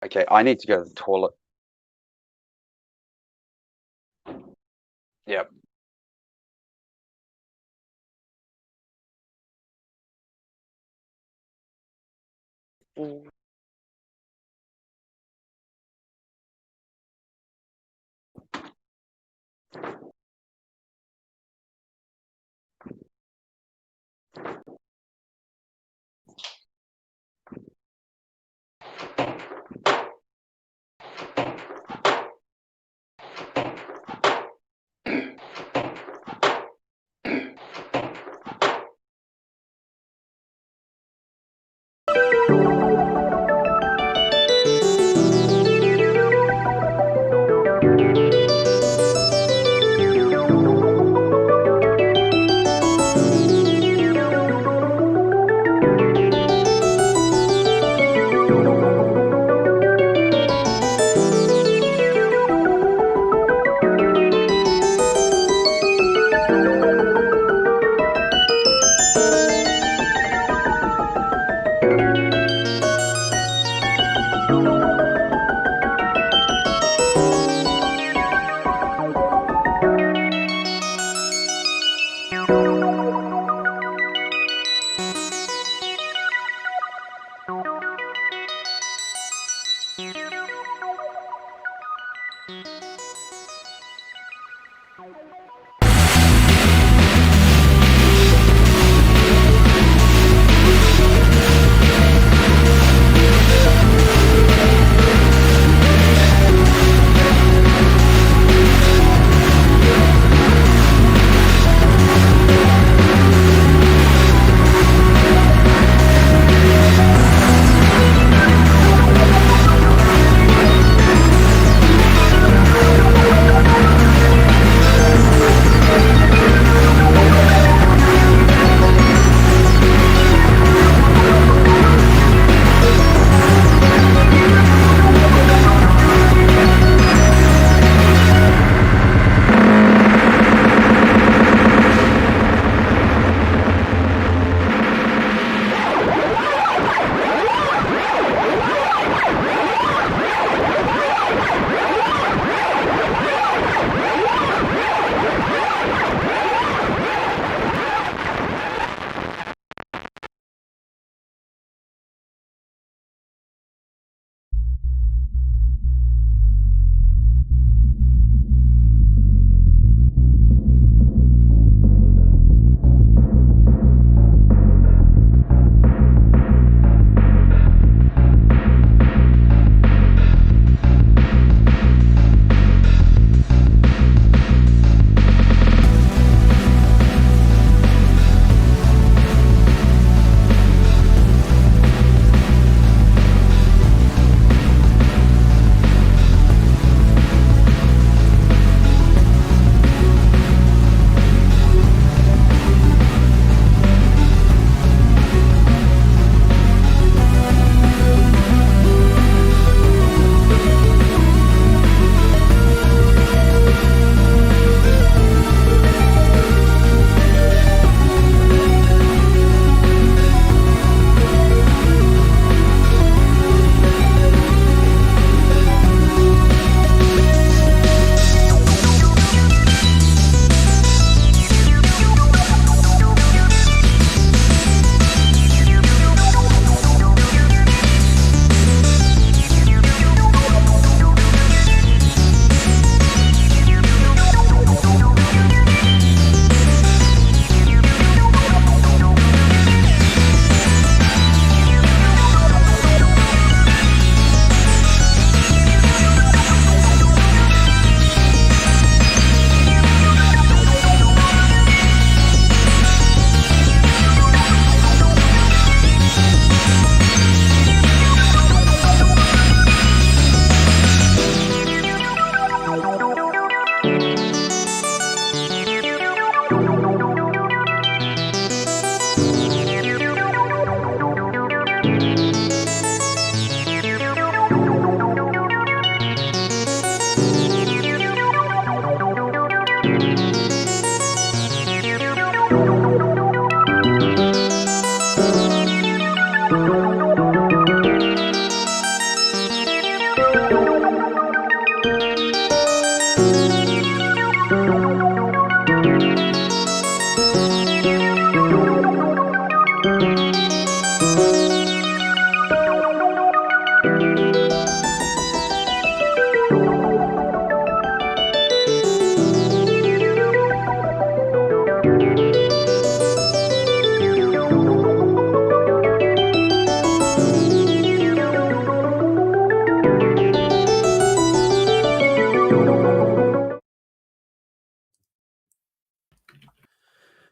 Okay, I need to go to the toilet. Yep. Mm.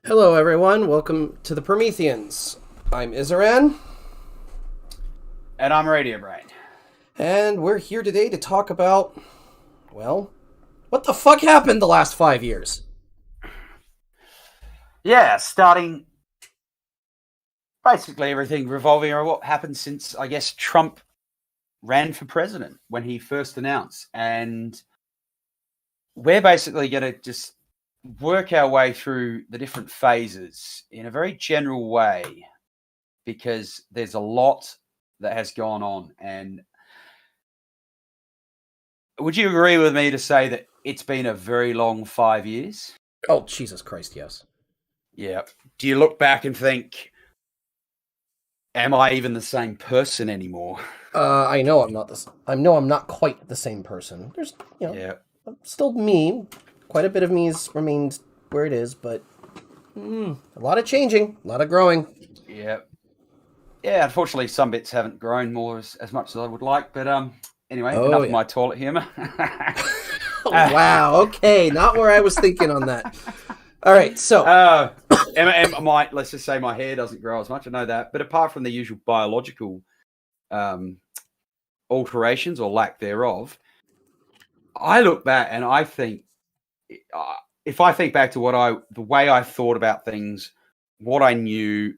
Hello, everyone. Welcome to the Prometheans. I'm Izaran. And I'm Radio Brain. And we're here today to talk about, well, what the fuck happened the last 5 years? Yeah, starting basically everything revolving around what happened since, I guess, Trump ran for president when he first announced. And we're basically going to just work our way through the different phases in a very general way, because there's a lot that has gone on. And would you agree with me to say that it's been a very long 5 years? Oh, Jesus Christ, yes. Yeah. Do you look back and think, am I even the same person anymore? I know I'm not this. I know I'm not quite the same person. There's, I'm still me. Quite a bit of me has remained where it is, but a lot of changing, a lot of growing. Yeah. Yeah, unfortunately, some bits haven't grown more as much as I would like. But anyway, enough of my toilet humor. Wow, okay, not where I was thinking on that. All right, so let's just say my hair doesn't grow as much. I know that, but apart from the usual biological alterations or lack thereof, I look back and I think, if I think back to the way I thought about things, what I knew,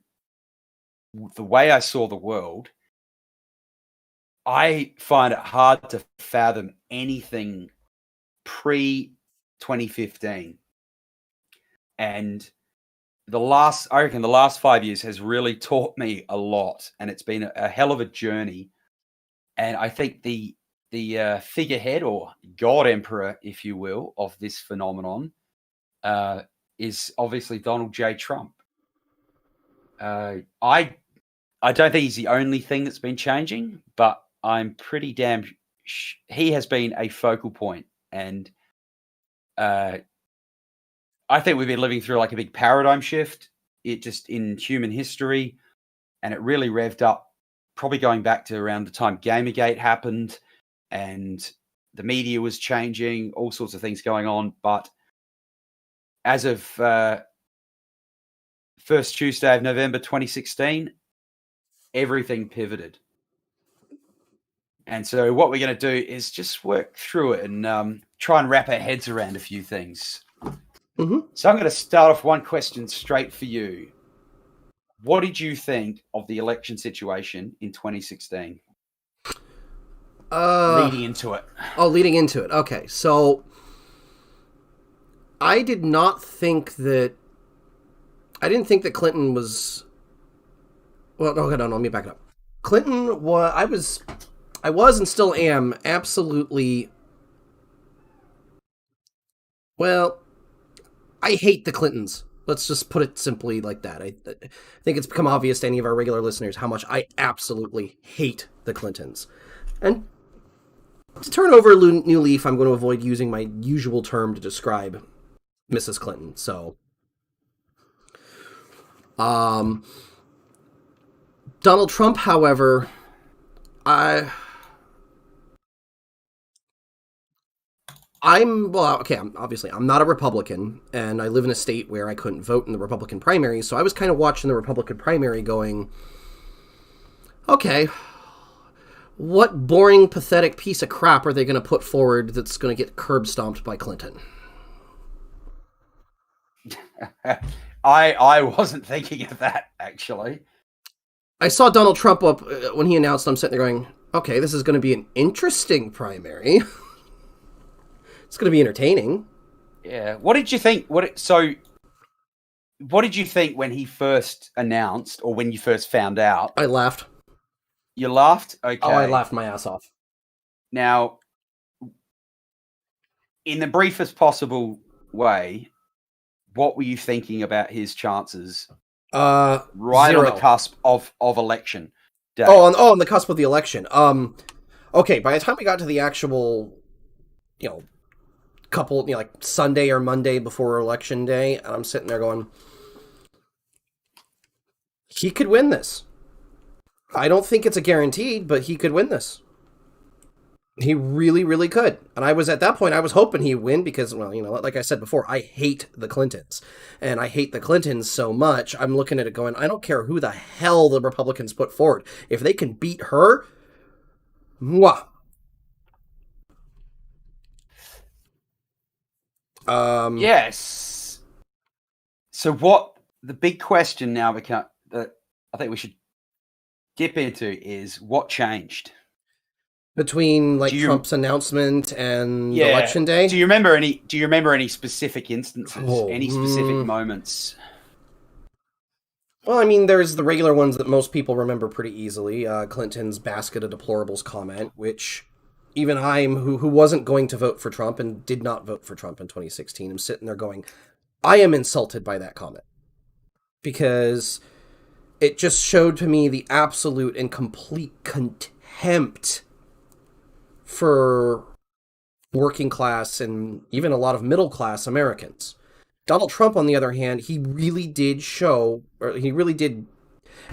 the way I saw the world, I find it hard to fathom anything pre-2015. And I reckon the last 5 years has really taught me a lot, and it's been a hell of a journey. And I think the figurehead, or God Emperor, if you will, of this phenomenon is obviously Donald J. Trump. I don't think he's the only thing that's been changing, but I'm pretty damn he has been a focal point. And I think we've been living through like a big paradigm shift, in human history, and it really revved up, probably going back to around the time Gamergate happened, and the media was changing, all sorts of things going on. But as of first Tuesday of November 2016, everything pivoted. And so what we're going to do is just work through it and try and wrap our heads around a few things. Mm-hmm. So I'm going to start off one question straight for you. What did you think of the election situation in 2016? Leading into it. Oh, leading into it. Okay, so I didn't think that Clinton was... Well, no, let me back it up. Clinton was... I was and still am absolutely... Well, I hate the Clintons. Let's just put it simply like that. I think it's become obvious to any of our regular listeners how much I absolutely hate the Clintons. And to turn over a new leaf, I'm going to avoid using my usual term to describe Mrs. Clinton. So, Donald Trump, however, I'm not a Republican, and I live in a state where I couldn't vote in the Republican primary, so I was kind of watching the Republican primary going, okay, what boring, pathetic piece of crap are they going to put forward that's going to get curb stomped by Clinton? I wasn't thinking of that, actually. I saw Donald Trump up when he announced. I'm sitting there going, okay, this is going to be an interesting primary. It's going to be entertaining. Yeah. What did you think? What did you think when he first announced, or when you first found out? I laughed. You laughed? Okay. Oh, I laughed my ass off. Now, in the briefest possible way, what were you thinking about his chances right Zero. on the cusp of election day? On the cusp of the election. Okay, by the time we got to the actual, couple, like Sunday or Monday before election day, I'm sitting there going, he could win this. I don't think it's a guaranteed, but he could win this. He really, really could. And I was, at that point, I was hoping he'd win because, well, like I said before, I hate the Clintons. And I hate the Clintons so much, I'm looking at it going, I don't care who the hell the Republicans put forward. If they can beat her, mwah. Yes. So what the big question now that I think we should dip into is what changed between Trump's announcement and election day. Do you remember any specific instances, any specific moments? Well, I mean, there's the regular ones that most people remember pretty easily. Clinton's basket of deplorables comment, which even I'm, who wasn't going to vote for Trump and did not vote for Trump in 2016, I'm sitting there going, I am insulted by that comment. Because it just showed to me the absolute and complete contempt for working class and even a lot of middle class Americans. Donald Trump, on the other hand, he really did show, or he really did,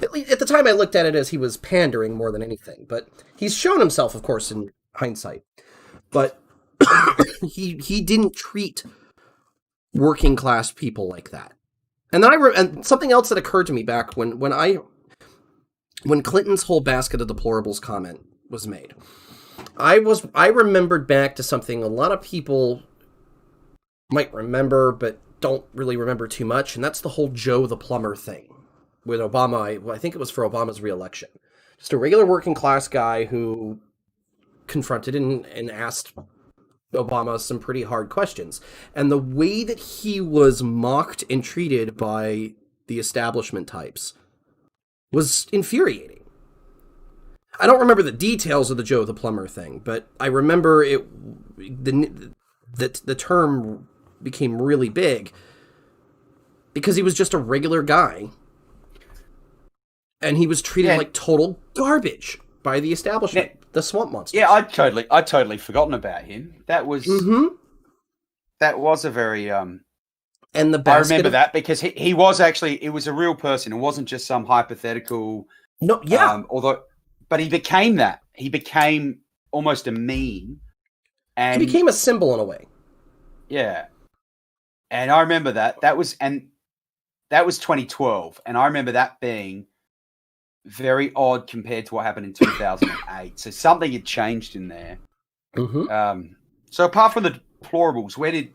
at the time I looked at it as he was pandering more than anything, but he's shown himself, of course, in hindsight. But he didn't treat working class people like that. And then and something else that occurred to me back when Clinton's whole basket of deplorables comment was made, I remembered back to something a lot of people might remember, but don't really remember too much, and that's the whole Joe the plumber thing with Obama. I think it was for Obama's re-election. Just a regular working class guy who confronted and asked Obama some pretty hard questions. And the way that he was mocked and treated by the establishment types was infuriating. I don't remember the details of the Joe the plumber thing, but I remember that the term became really big because he was just a regular guy and he was treated like total garbage by the establishment, the swamp monsters. Yeah, I'd totally forgotten about him. That was that was a very and the I remember that because he was actually, it was a real person. It wasn't just some hypothetical. No, yeah. But he became that. He became almost a meme. And he became a symbol in a way. Yeah. And I remember that. That was 2012. And I remember that being very odd compared to what happened in 2008. So something had changed in there. Mm-hmm. So apart from the deplorables, where did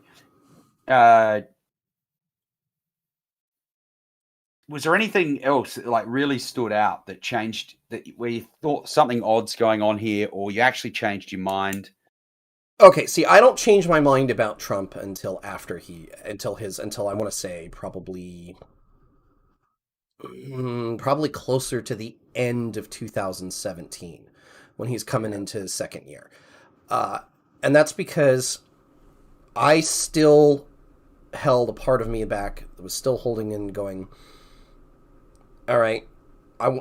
was there anything else that like really stood out that changed, that where you thought something odd's going on here, or you actually changed your mind? Okay, see, I don't change my mind about Trump until I want to say probably closer to the end of 2017 when he's coming into his second year. And that's because I still held a part of me back that was still holding in going, all right,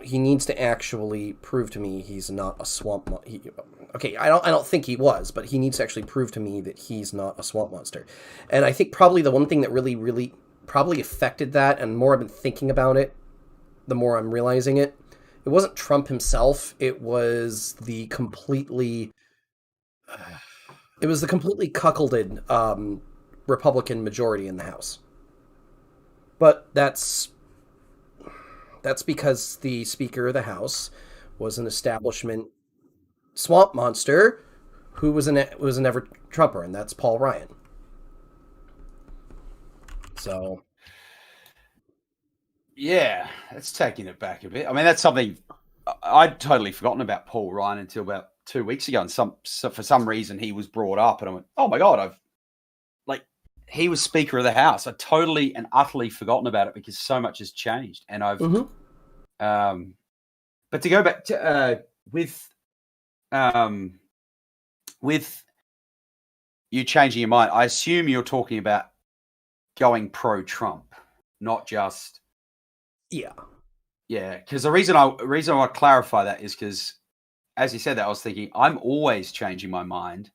he needs to actually prove to me he's not a swamp monster. Okay, I don't think he was, but he needs to actually prove to me that he's not a swamp monster. And I think probably the one thing that really, really probably affected that, and the more I've been thinking about it, the more I'm realizing it, it wasn't Trump himself. It was the completely cuckolded Republican majority in the House. But that's because the Speaker of the House was an establishment swamp monster who was an ever Trumper, and that's Paul Ryan. So, yeah, that's taking it back a bit. I mean, that's something I'd totally forgotten about Paul Ryan until about 2 weeks ago, and for some reason he was brought up, and I went, "Oh my god, he was Speaker of the House." I totally and utterly forgotten about it because so much has changed, and I've. But to go back to with with you changing your mind, I assume you're talking about going pro-Trump, not just Yeah. yeah. Because the reason I want to clarify that is because, as you said that, I was thinking I'm always changing my mind,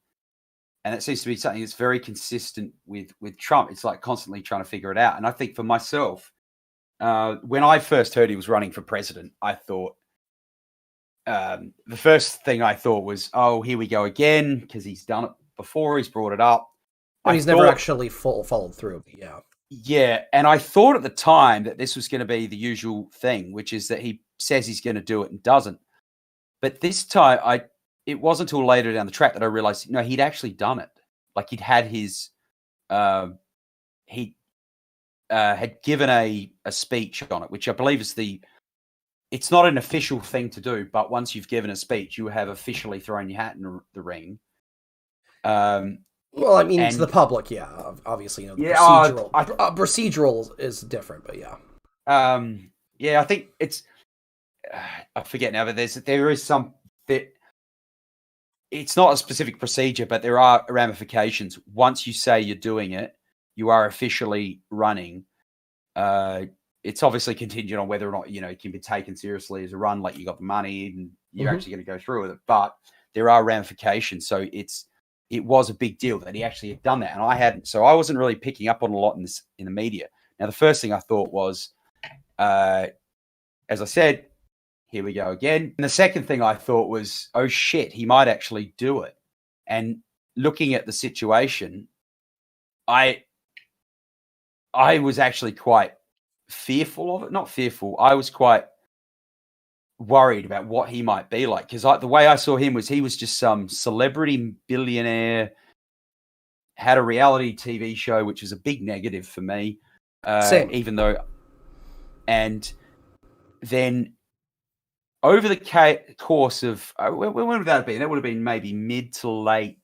and it seems to be something that's very consistent with Trump. It's like constantly trying to figure it out. And I think for myself, when I first heard he was running for president, I thought the first thing I thought was, "Oh, here we go again," because he's done it before. He's brought it up. But he's never actually followed through. Yeah. Yeah, and I thought at the time that this was going to be the usual thing, which is that he says he's going to do it and doesn't. But this time, it wasn't until later down the track that I realized, no, he'd actually done it. Like he'd had his, he had given a speech on it, which I believe is it's not an official thing to do, but once you've given a speech, you have officially thrown your hat in the ring. Well, I mean, to the public, yeah. Obviously, the procedural is different, but yeah. Yeah, I think it's. I forget now, but there is some that. It's not a specific procedure, but there are ramifications. Once you say you're doing it, you are officially running. It's obviously contingent on whether or not it can be taken seriously as a run, like you got the money and you're actually going to go through with it. But there are ramifications, so it was a big deal that he actually had done that, and I hadn't. So I wasn't really picking up on a lot in the media. Now, the first thing I thought was, as I said, here we go again. And the second thing I thought was, oh shit, he might actually do it. And looking at the situation, I was actually quite fearful of it. Not fearful. I was quite worried about what he might be like, because the way I saw him was he was just some celebrity billionaire, had a reality TV show, which was a big negative for me. Even though, and then over the course of when would that have been? That would have been maybe mid to late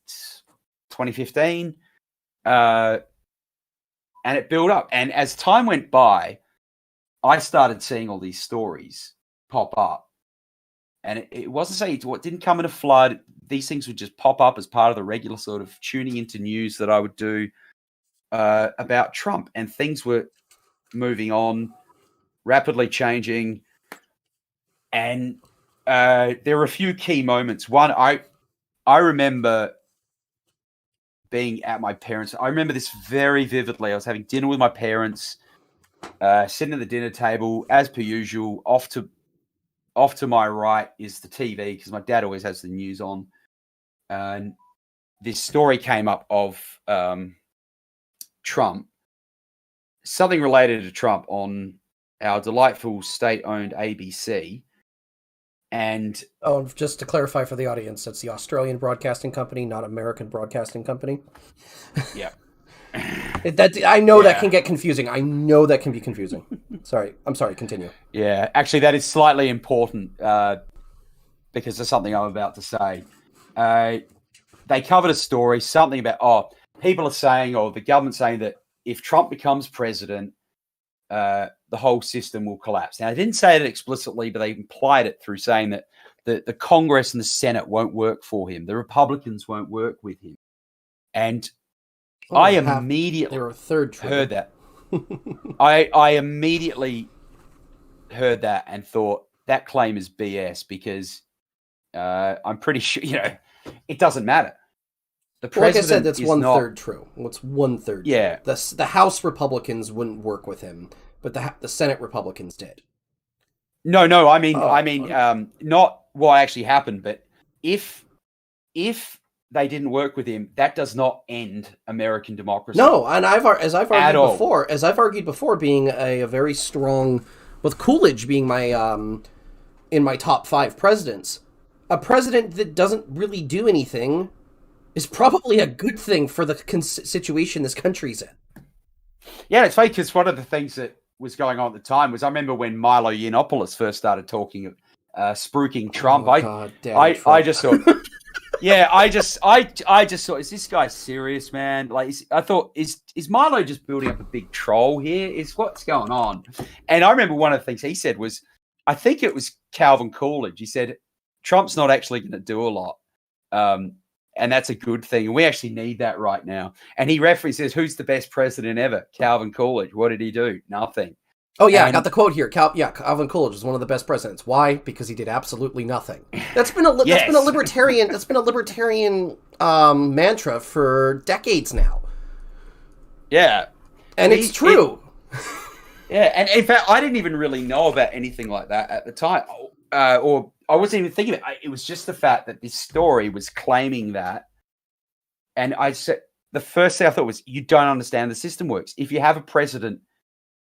2015, and it built up. And as time went by, I started seeing all these stories pop up, and it wasn't saying it didn't come in a flood. These things would just pop up as part of the regular sort of tuning into news that I would do about Trump, and things were moving on, rapidly changing. And there were a few key moments. One, I remember being at my parents'. I remember this very vividly. I was having dinner with my parents, sitting at the dinner table, as per usual. Off to my right is the TV, because my dad always has the news on. And this story came up of Trump, something related to Trump on our delightful state-owned ABC. And just to clarify for the audience, it's the Australian Broadcasting Company, not American Broadcasting Company. Yeah. I know that can get confusing. I know that can be confusing. Sorry. I'm sorry. Continue. Yeah. Actually, that is slightly important because of something I'm about to say. They covered a story, something about, people are saying, or the government saying that if Trump becomes president, the whole system will collapse. Now, I didn't say it explicitly, but they implied it through saying that the Congress and the Senate won't work for him. The Republicans won't work with him. And I immediately heard that. I immediately heard that and thought that claim is BS, because I'm pretty sure, it doesn't matter. The president, like I said, that's one-third true. What's one-third? Yeah. The House Republicans wouldn't work with him, but the Senate Republicans did. No. I mean, not what actually happened, but if they didn't work with him, that does not end American democracy. No, and as I've argued before, being a very strong, with Coolidge being my in my top 5 presidents, a president that doesn't really do anything is probably a good thing for the situation this country's in. Yeah, it's funny because one of the things that was going on at the time was, I remember when Milo Yiannopoulos first started talking of spruiking Trump. Trump. I just thought, I just thought, is this guy serious, man? Like, I thought, is Milo just building up a big troll here? Is what's going on? And I remember one of the things he said was, I think it was Calvin Coolidge. He said, Trump's not actually going to do a lot. And that's a good thing. And we actually need that right now. And he references, who's the best president ever? Calvin Coolidge. What did he do? Nothing. Oh yeah, I And- got the quote here. Calvin Coolidge is one of the best presidents. Why? Because he did absolutely nothing. That's been a libertarian mantra for decades now, Yeah. and it's true. Yeah, and in fact, I didn't even really know about anything like that at the time, or I wasn't even thinking of it. It was just the fact that this story was claiming that, and I said the first thing I thought was, you don't understand the system works. If you have a president,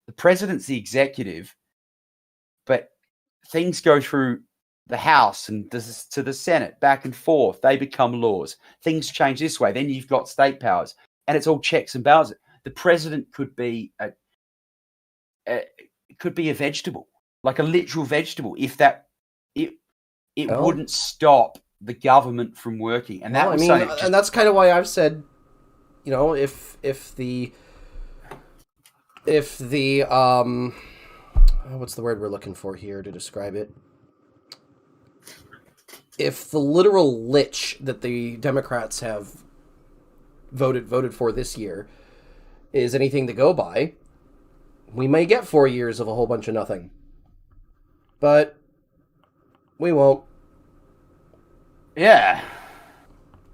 the president's the executive, but things go through the House and to the Senate, back and forth. They become laws. Things change this way. Then you've got state powers, and it's all checks and balances. The president could be a vegetable, like a literal vegetable, if that it wouldn't stop the government from working. And that and that's kind of why I've said, if the what's the word we're looking for here to describe it? If the literal lich that the Democrats have voted for this year is anything to go by, we may get 4 years of a whole bunch of nothing. But we won't. Yeah.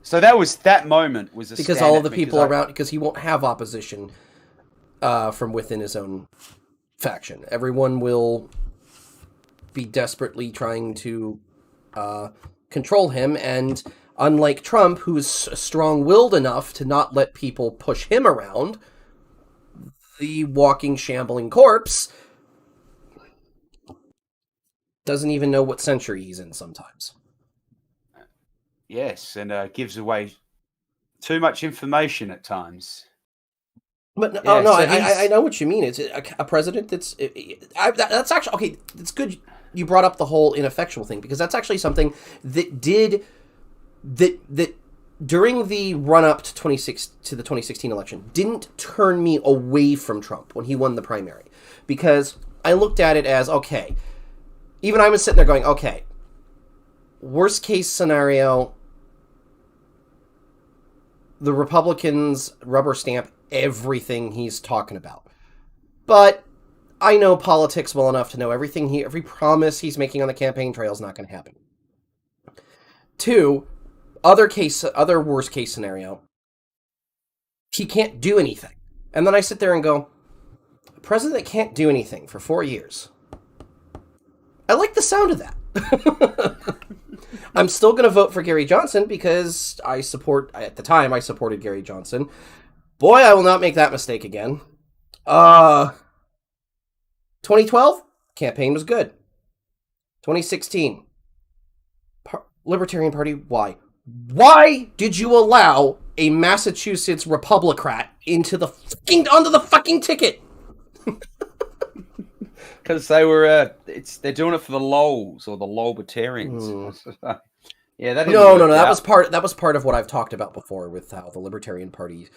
So that moment was because all of the people around, because he won't have opposition from within his own faction. Everyone will be desperately trying to control him, and unlike Trump, who's strong-willed enough to not let people push him around, the walking, shambling corpse doesn't even know what century he's in sometimes. Yes, and gives away too much information at times. But I know what you mean. It's a president that's actually okay. It's good you brought up the whole ineffectual thing, because that's actually something that during the run up to the 2016 election didn't turn me away from Trump when he won the primary, because I looked at it as, okay, even I was sitting there going, okay, worst case scenario, the Republicans rubber stamp everything he's talking about. But I know politics well enough to know every promise he's making on the campaign trail is not going to happen. 2, other worst case scenario, he can't do anything. And then I sit there and go, a president that can't do anything for 4 years. I like the sound of that. I'm still going to vote for Gary Johnson because at the time I supported Gary Johnson. Boy, I will not make that mistake again. 2012, campaign was good. 2016, Libertarian Party, why? Why did you allow a Massachusetts Republican onto the fucking ticket? Because they were, they're doing it for the lols or the lolbertarians. Yeah, that no. That was part of what I've talked about before with how the Libertarian Party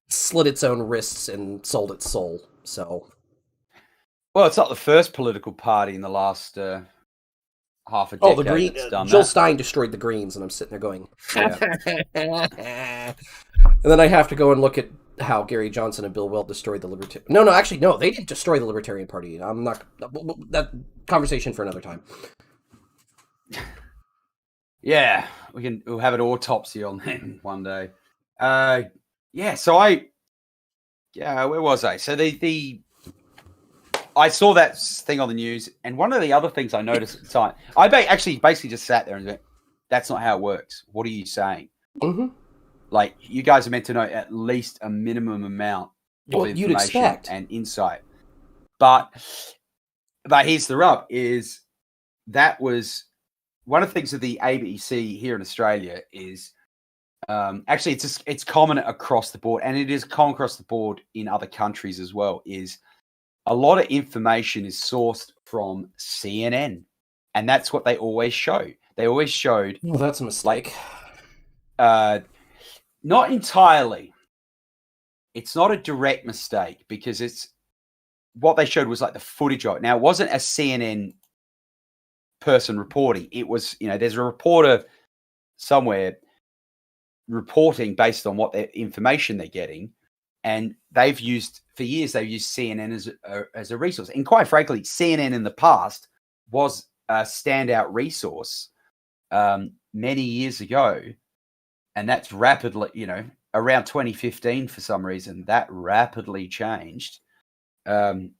slit its own wrists and sold its soul. So, well, it's not the first political party in the last half a decade. Oh, the Green. Jill Stein destroyed the Greens, and I'm sitting there going, and then I have to go and look at how Gary Johnson and Bill Weld destroyed the Libertarian. No, they didn't destroy the Libertarian Party. I'm not. That conversation for another time. Yeah, we'll have an autopsy on them one day. Where was I? So I saw that thing on the news, and one of the other things I noticed at the time, I basically just sat there and went, "That's not how it works. What are you saying?" Mm-hmm. Like, you guys are meant to know at least a minimum amount of information and insight. But here's the rub: is that was one of the things that the ABC here in Australia is actually it's common across the board, and it is common across the board in other countries as well. Is a lot of information is sourced from CNN, and that's what they always show. They always showed. Well, that's a mistake. Not entirely. It's not a direct mistake, because it's what they showed was like the footage of it. Now, it wasn't a CNN person reporting. It was, there's a reporter somewhere reporting based on what their information they're getting. And they've used CNN as a resource. And quite frankly, CNN in the past was a standout resource many years ago. And that's rapidly, around 2015 for some reason, that rapidly changed and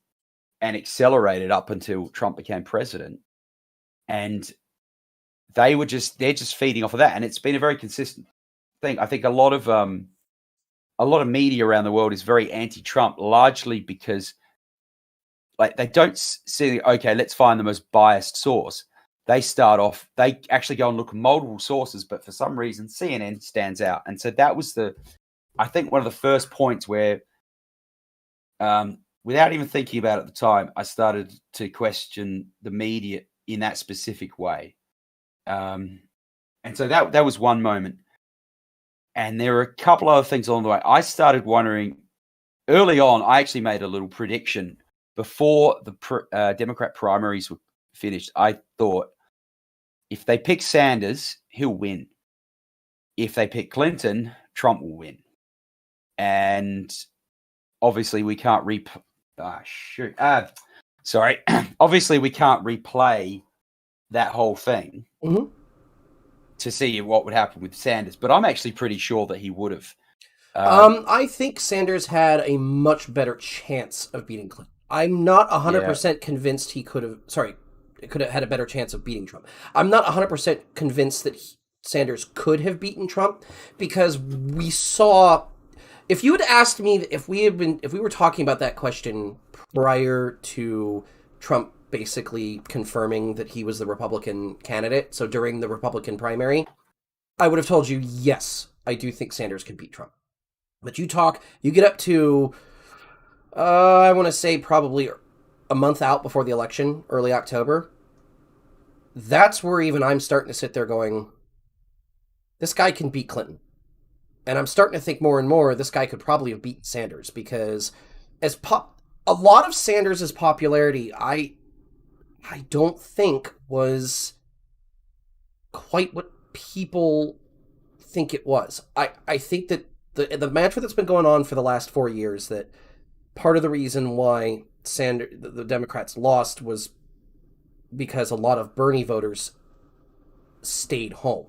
accelerated up until Trump became president. And they're just feeding off of that. And it's been a very consistent thing. I think a lot of media around the world is very anti-Trump, largely because they don't see, okay, let's find the most biased source. They actually go and look at multiple sources, but for some reason, CNN stands out. And so that was I think one of the first points where, without even thinking about it at the time, I started to question the media in that specific way. And so that was one moment. And there were a couple other things along the way. I started wondering early on. I actually made a little prediction before the Democrat primaries were finished. I thought if they pick Sanders, he'll win. If they pick Clinton, Trump will win. And obviously, we can't obviously, we can't replay that whole thing. Mm-hmm. To see what would happen with Sanders, but I'm actually pretty sure that he would have. I think Sanders had a much better chance of beating Clinton. I'm not 100% convinced he could have. Sorry, it could have had a better chance of beating Trump. I'm not 100% convinced that Sanders could have beaten Trump because we saw. If you had asked me if we were talking about that question prior to Trump basically confirming that he was the Republican candidate, so during the Republican primary, I would have told you, yes, I do think Sanders can beat Trump. But you get up to, I want to say probably a month out before the election, early October. That's where even I'm starting to sit there going, this guy can beat Clinton. And I'm starting to think more and more, this guy could probably have beaten Sanders because a lot of Sanders' popularity, I don't think was quite what people think it was. I think that the mantra that's been going on for the last 4 years, that part of the reason why the Democrats lost was because a lot of Bernie voters stayed home.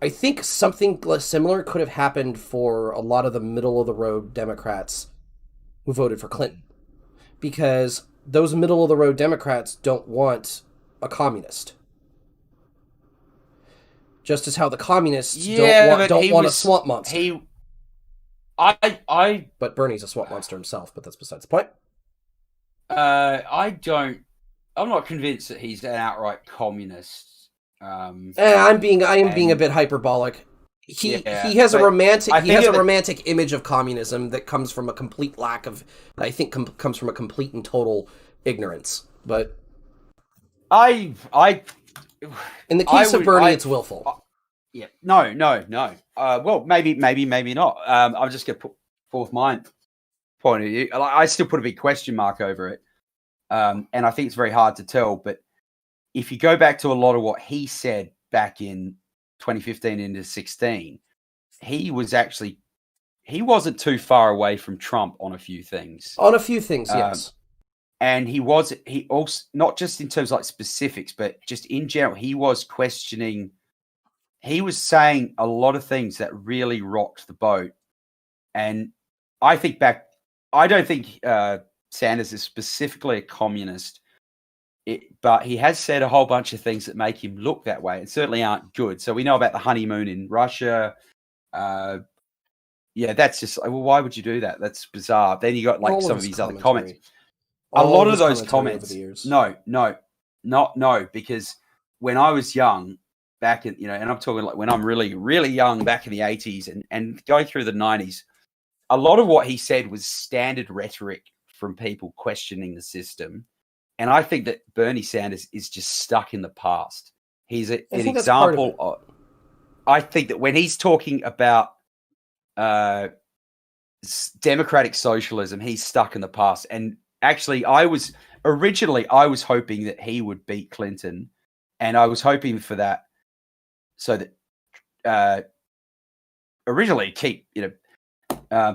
I think something similar could have happened for a lot of the middle-of-the-road Democrats who voted for Clinton. Because those middle-of-the-road Democrats don't want a communist. Just as how the communists don't want a swamp monster. But Bernie's a swamp monster himself, but that's besides the point. I'm not convinced that he's an outright communist. I am being a bit hyperbolic. He has a romantic image of communism that comes from a complete lack of, I think, comes from a complete and total ignorance. But in the case of Bernie, it's willful. Yeah, no. Well, maybe not. I'm just going to put forth my point of view. I still put a big question mark over it, and I think it's very hard to tell. But if you go back to a lot of what he said back in 2015 into 16, he wasn't too far away from Trump on a few things. Yes. And he also, not just in terms of like specifics, but just in general, he was saying a lot of things that really rocked the boat. And I don't think Sanders is specifically a communist, but he has said a whole bunch of things that make him look that way and certainly aren't good. So we know about the honeymoon in Russia. That's just, well, why would you do that? That's bizarre. Then you got like some of these other comments. A lot of those comments. No, because when I was young, back in, and I'm talking like when I'm really, really young, back in the 80s and going through the 90s, a lot of what he said was standard rhetoric from people questioning the system. And I think that Bernie Sanders is just stuck in the past. He's an example of, I think that when he's talking about democratic socialism, he's stuck in the past. And actually, I was hoping that he would beat Clinton, and I was hoping for that so that originally keep,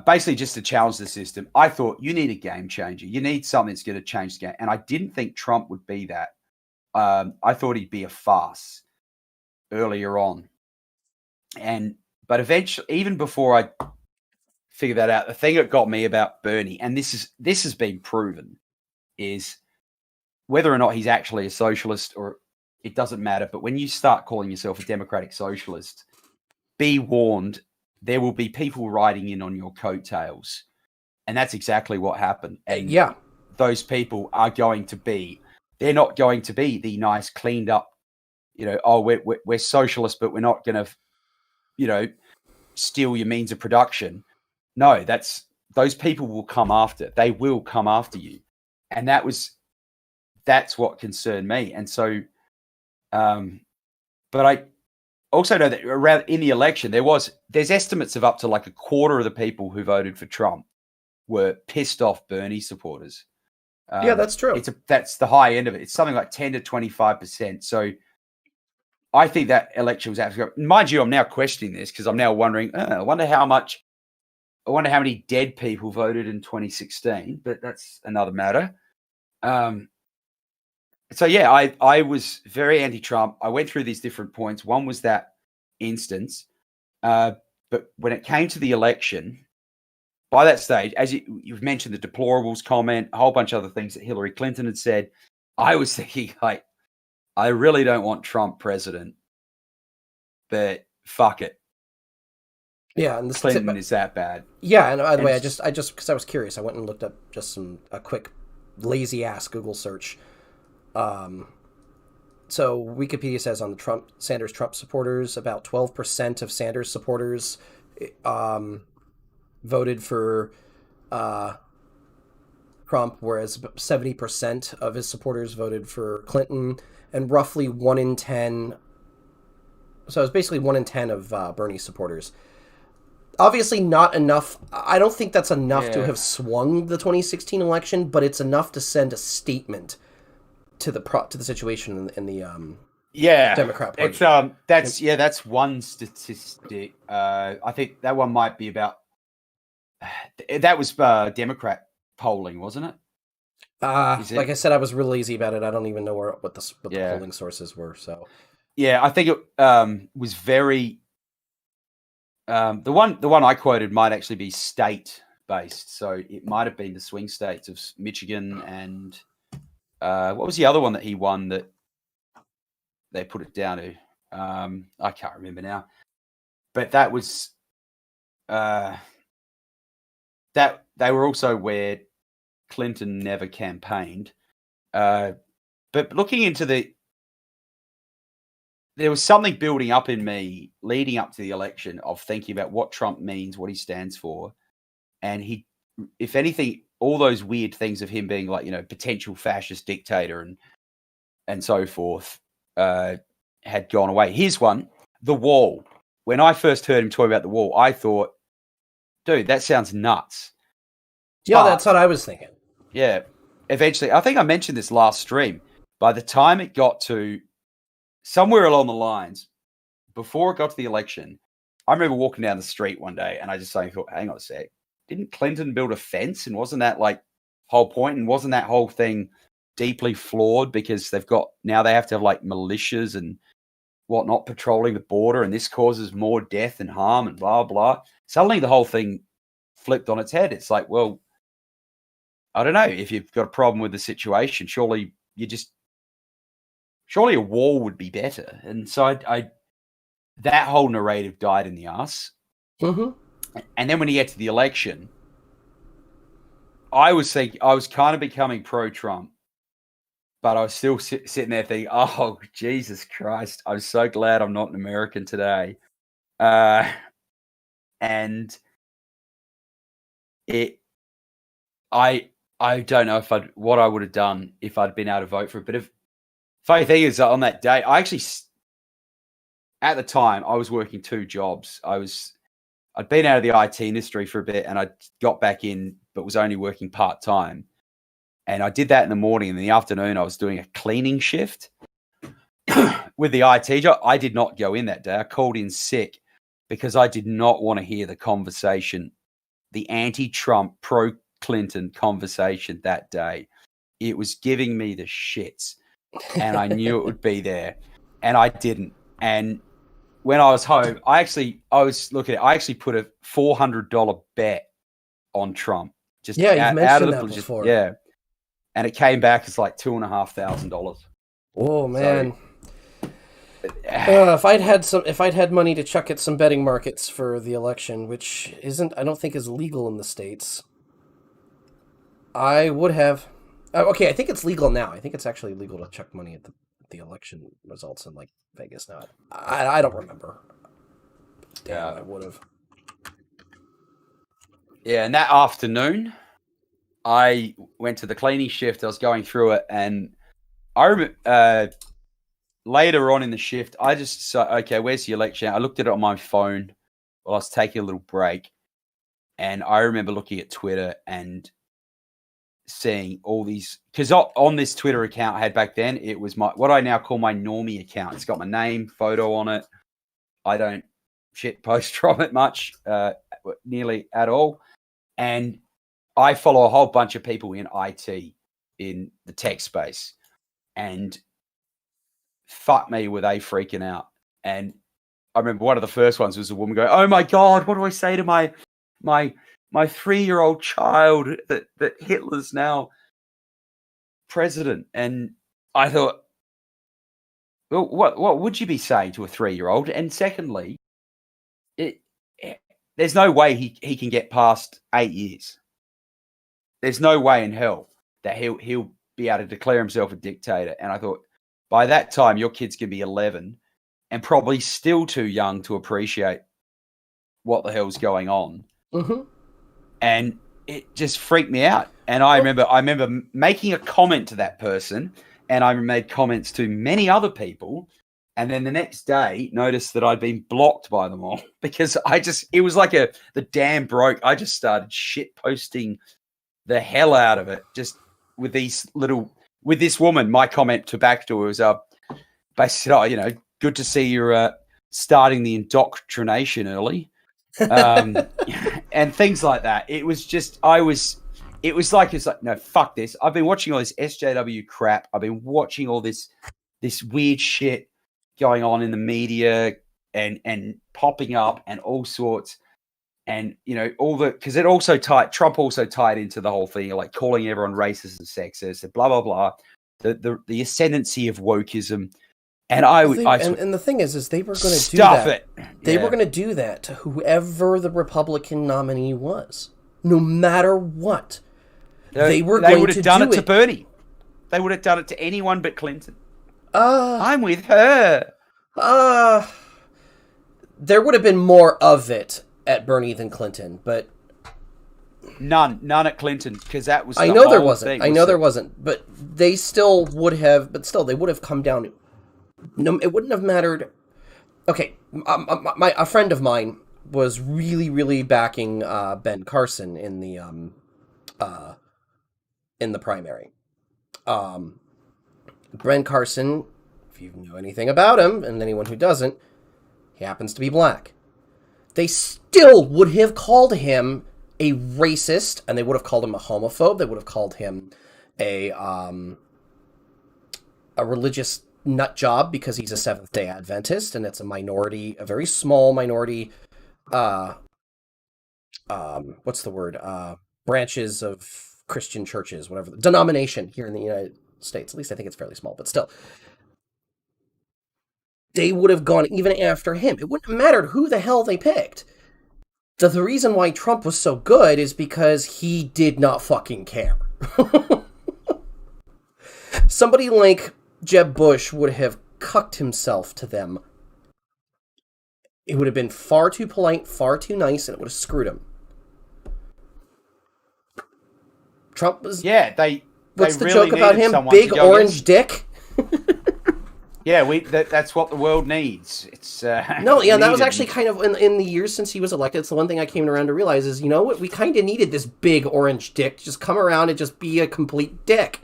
basically just to challenge the system. I thought you need a game changer. You need something that's going to change the game. And I didn't think Trump would be that. I thought he'd be a farce earlier on. But eventually, even before I figured that out, the thing that got me about Bernie, and this has been proven, is whether or not he's actually a socialist, or it doesn't matter. But when you start calling yourself a democratic socialist, be warned, there will be people riding in on your coattails. And that's exactly what happened. And those people are going to be, they're not going to be the nice, cleaned up, we're socialist, but we're not going to, steal your means of production. No, those people will come after. They will come after you. And that's what concerned me. And so, but I also know that around in the election, there's estimates of up to like a quarter of the people who voted for Trump were pissed off Bernie supporters. Yeah, that's true. That's the high end of it. It's something like 10 to 25%. So I think that election was absolutely, mind you, I'm now questioning this because I'm now wondering, I wonder how many dead people voted in 2016, but that's another matter. So yeah, I was very anti-Trump. I went through these different points. One was that instance, but when it came to the election, by that stage, as you've mentioned, the deplorables comment, a whole bunch of other things that Hillary Clinton had said, I was thinking, like, I really don't want Trump president, but fuck it. Yeah, and Clinton is that bad. Yeah, and by the way, I just because I was curious, I went and looked up just a quick lazy ass Google search. So Wikipedia says on the Sanders Trump supporters, about 12% of Sanders supporters voted for Trump, whereas 70% of his supporters voted for Clinton, and roughly 1 in 10. So it's basically 1 in 10 of Bernie supporters. Obviously not enough. I don't think that's enough to have swung the 2016 election, but it's enough to send a statement to the situation in the Democrat Party. It's that's one statistic. I think that one might be about. That was Democrat polling, wasn't it? Like I said, I was real lazy about it. I don't even know what the polling sources were. So yeah, I think it was very. The one I quoted might actually be state based, so it might have been the swing states of Michigan and what was the other one that he won that they put it down to? I can't remember now, but that was that they were also where Clinton never campaigned. But looking into there was something building up in me leading up to the election of thinking about what Trump means, what he stands for. And he, if anything, all those weird things of him being like, potential fascist dictator and so forth had gone away. Here's one, the wall. When I first heard him talk about the wall, I thought, dude, that sounds nuts. Yeah, that's what I was thinking. Yeah. Eventually, I think I mentioned this last stream. By the time it got to somewhere along the lines, before it got to the election, I remember walking down the street one day and I just thought, hang on a sec. Didn't Clinton build a fence? And wasn't that like whole point? And wasn't that whole thing deeply flawed because they have to have like militias and whatnot patrolling the border, and this causes more death and harm and blah, blah. Suddenly the whole thing flipped on its head. It's like, well, I don't know. If you've got a problem with the situation, surely a wall would be better. And so I that whole narrative died in the ass. Mm-hmm. And then when you get to the election, I was kind of becoming pro-Trump, but I was still sitting there thinking, oh, Jesus Christ, I'm so glad I'm not an American today. And I don't know what I would have done if I'd been able to vote for it. But funny thing is, on that day, at the time, I was working 2 jobs. I'd been out of the IT industry for a bit and I got back in, but was only working part-time. And I did that in the morning. And in the afternoon, I was doing a cleaning shift with the IT job. I did not go in that day. I called in sick because I did not want to hear the conversation, the anti-Trump, pro-Clinton conversation that day. It was giving me the shits, and I knew it would be there, and I didn't. And when I was home, I actually put a $400 bet on Trump. Just Yeah, you've mentioned that before. Yeah, and it came back as like $2,500. Oh man! If I'd had money to chuck at some betting markets for the election, which I don't think is legal in the States, I would have. Okay, I think it's legal now. I think it's actually legal to chuck money at the election results in like Vegas now. I don't remember. Damn, I would have. Yeah, and that afternoon, I went to the cleaning shift. I was going through it, and I remember later on in the shift, I just said, okay, where's the election? I looked at it on my phone while I was taking a little break, and I remember looking at Twitter and seeing all these, because on this Twitter account I had back then, it was what I now call my normie account. It's got my name, photo on it. I don't shit post from it much, nearly at all. And I follow a whole bunch of people in IT, in the tech space, and fuck me, were they freaking out. And I remember one of the first ones was a woman going, "Oh my God, what do I say to my 3-year-old child that Hitler's now president?" And I thought, well, what would you be saying to a 3-year-old? And secondly, there's no way he can get past 8 years. There's no way in hell that he'll be able to declare himself a dictator. And I thought, by that time, your kid's going to be 11 and probably still too young to appreciate what the hell's going on. Mm-hmm. And it just freaked me out. And I remember making a comment to that person, and I made comments to many other people. And then the next day, noticed that I'd been blocked by them all because it was like the dam broke. I just started shit posting the hell out of it, just with this woman. My comment back to her was, basically, good to see you're starting the indoctrination early, and things like that. It was just, it's like, no, fuck this. I've been watching all this SJW crap. I've been watching all this weird shit going on in the media and popping up and all sorts. And, because Trump also tied into the whole thing, like calling everyone racist and sexist and blah, blah, blah. The ascendancy of wokeism. And and the thing is they were going to do that. They were going to do that to whoever the Republican nominee was, no matter what. They would have done it to Bernie. They would have done it to anyone but Clinton. I'm with her. There would have been more of it at Bernie than Clinton, but none at Clinton, because that was. I know there wasn't. There wasn't, but they still would have. But still, they would have come down. No, it wouldn't have mattered. Okay, a friend of mine was really, really backing Ben Carson in the primary. Ben Carson, if you know anything about him, and anyone who doesn't, he happens to be black. They still would have called him a racist, and they would have called him a homophobe. They would have called him a religious nut job because he's a Seventh-day Adventist, and it's a minority, a very small minority. What's the word? Branches of Christian churches, whatever the denomination here in the United States. At least I think it's fairly small, but still. They would have gone even after him. It wouldn't have mattered who the hell they picked. The reason why Trump was so good is because he did not fucking care. Somebody like Jeb Bush would have cucked himself to them. It would have been far too polite, far too nice, and it would have screwed him. Trump was... Yeah, What's the really joke about him? Big orange dick? Yeah, that's what the world needs. It's no, yeah, that was actually kind of in the years since he was elected. It's the one thing I came around to realize is, you know what, we kind of needed this big orange dick to just come around and just be a complete dick.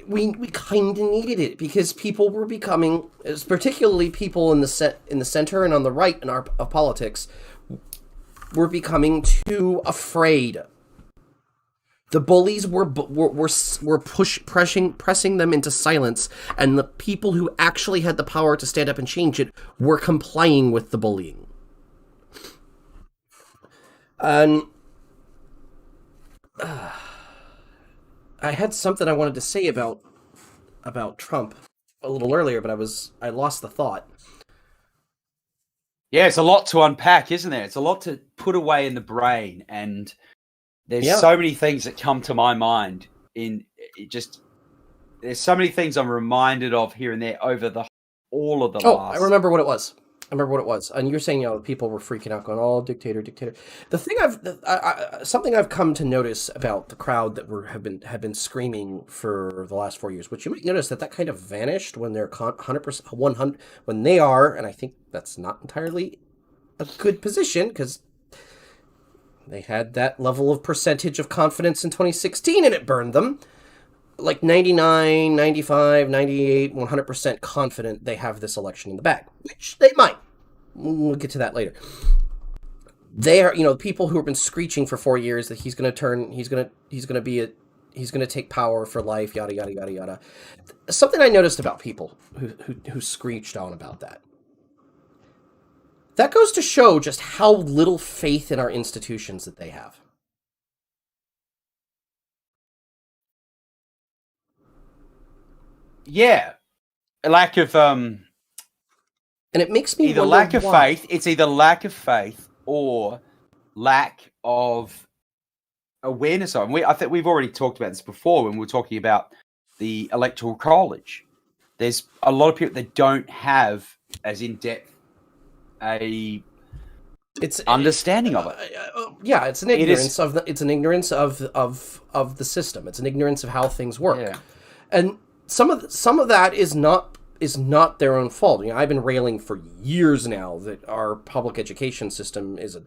we kind of needed it because people were becoming, particularly people in the center and on the right in of politics, were becoming too afraid. The bullies were pressing them into silence, and the people who actually had the power to stand up and change it were complying with the bullying. And I had something I wanted to say about Trump a little earlier, but I lost the thought. Yeah, it's a lot to unpack, isn't there? It's a lot to put away in the brain, and there's so many things that come to my mind. There's so many things I'm reminded of here and there over all of the last. I remember what it was. And you're saying, people were freaking out, going, "Oh, dictator." The thing something I've come to notice about the crowd that have been screaming for the last 4 years, which you might notice that kind of vanished when they're 100%, 100 when they are, and I think that's not entirely a good position because they had that level of percentage of confidence in 2016, and it burned them. Like 99, 95, 98, 100% confident they have this election in the bag, which they might. We'll get to that later. They are, people who have been screeching for 4 years that he's going to take power for life, yada, yada, yada, yada. Something I noticed about people who screeched on about that. That goes to show just how little faith in our institutions that they have. Yeah, a lack of and it makes me either lack of faith. It's either lack of faith or lack of awareness of. I think we've already talked about this before when we were talking about the Electoral College. There's a lot of people that don't have as in depth understanding of it. Yeah, it's an ignorance it's an ignorance of the system. It's an ignorance of how things work, and some of that is not their own fault. I've been railing for years now that our public education system is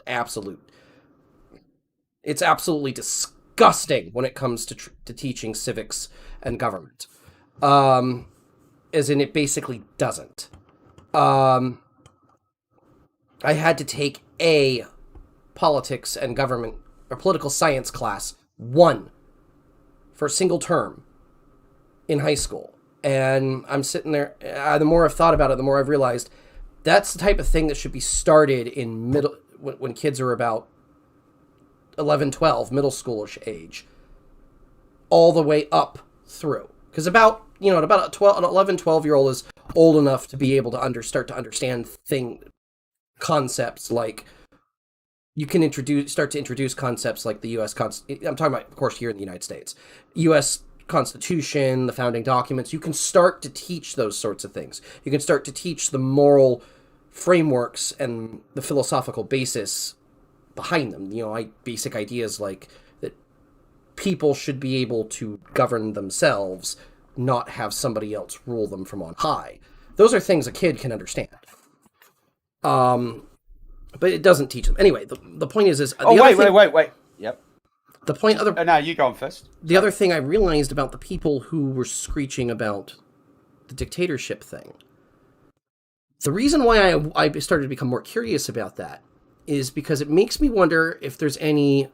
it's absolutely disgusting when it comes to teaching civics and government. As in, it basically doesn't. I had to take a politics and government or political science class, one, for a single term in high school. And I'm sitting there, the more I've thought about it, the more I've realized that's the type of thing that should be started in when kids are about 11, 12, middle schoolish age, all the way up through. Because about an 11, 12-year-old is old enough to be able to start to understand concepts like, you can start to introduce concepts like the U.S. I'm talking about, of course, here in the United States. U.S. Constitution, the founding documents. You can start to teach those sorts of things. You can start to teach the moral frameworks and the philosophical basis behind them. Basic ideas like that people should be able to govern themselves, not have somebody else rule them from on high. Those are things a kid can understand. But it doesn't teach them. Anyway, the point is wait. Yep. The point no, you go on first. The other thing I realized about the people who were screeching about the dictatorship thing, the reason why I started to become more curious about that is because it makes me wonder if there's any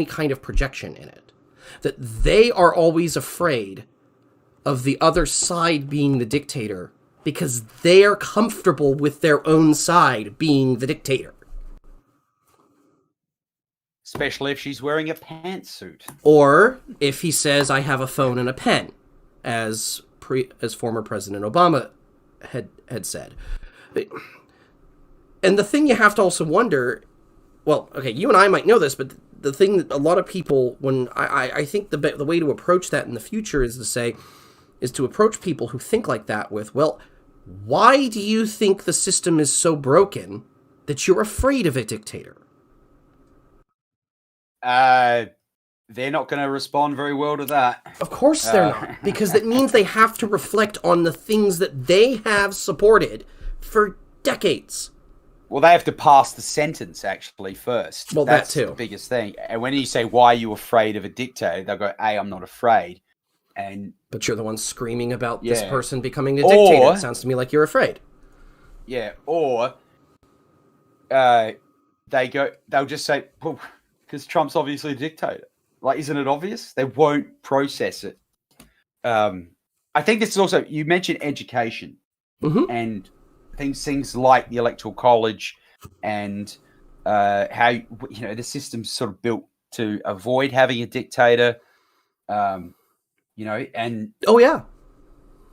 kind of projection in it. That they are always afraid of the other side being the dictator because they are comfortable with their own side being the dictator. Especially if she's wearing a pantsuit. Or if he says, "I have a phone and a pen," as former President Obama had said. And the thing you have to also wonder, well, okay, you and I might know this, but the thing that a lot of people, when I think the way to approach that in the future is to approach people who think like that with, well, why do you think the system is so broken that you're afraid of a dictator? They're not going to respond very well to that. Of course they're not, because that means they have to reflect on the things that they have supported for decades. Well, they have to pass the sentence, actually, first. Well, that's that too. The biggest thing. And when you say, why are you afraid of a dictator? They'll go, A, I'm not afraid. And But you're the one screaming about this Yeah. person becoming a dictator. Or- It sounds to me like you're afraid. yeah, or they'll just say, well, because Trump's obviously a dictator. Like, isn't it obvious? They won't process it. I think this is also, you mentioned education Mm-hmm. and things like the Electoral College and how, the system's sort of built to avoid having a dictator, and Oh, yeah.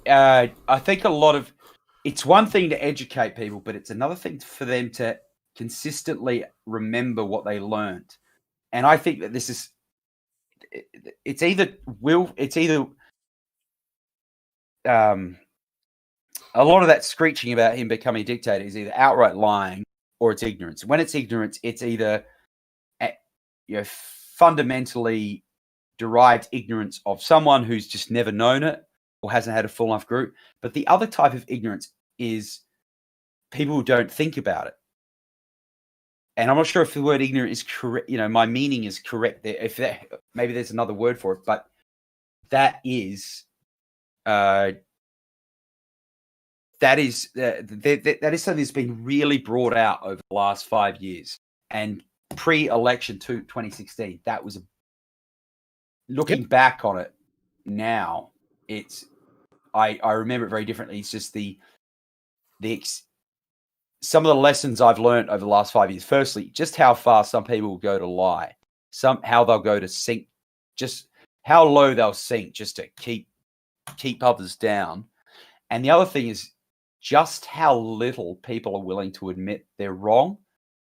I think it's one thing to educate people, but it's another thing for them to consistently remember what they learned. And I think that it's either a lot of that screeching about him becoming a dictator is either outright lying or it's ignorance. When it's ignorance, it's either fundamentally derived ignorance of someone who's just never known it or hasn't had a full enough group. But the other type of ignorance is people who don't think about it. And I'm not sure if the word ignorant is correct. My meaning is correct there. Maybe there's another word for it, but that is something that's been really brought out over the last 5 years. And pre-election to 2016, that was looking back on it now. I remember it very differently. It's just some of the lessons I've learned over the last 5 years. Firstly, just how far some people will go to lie, how they'll go to sink, just how low they'll sink just to keep others down. And the other thing is just how little people are willing to admit they're wrong,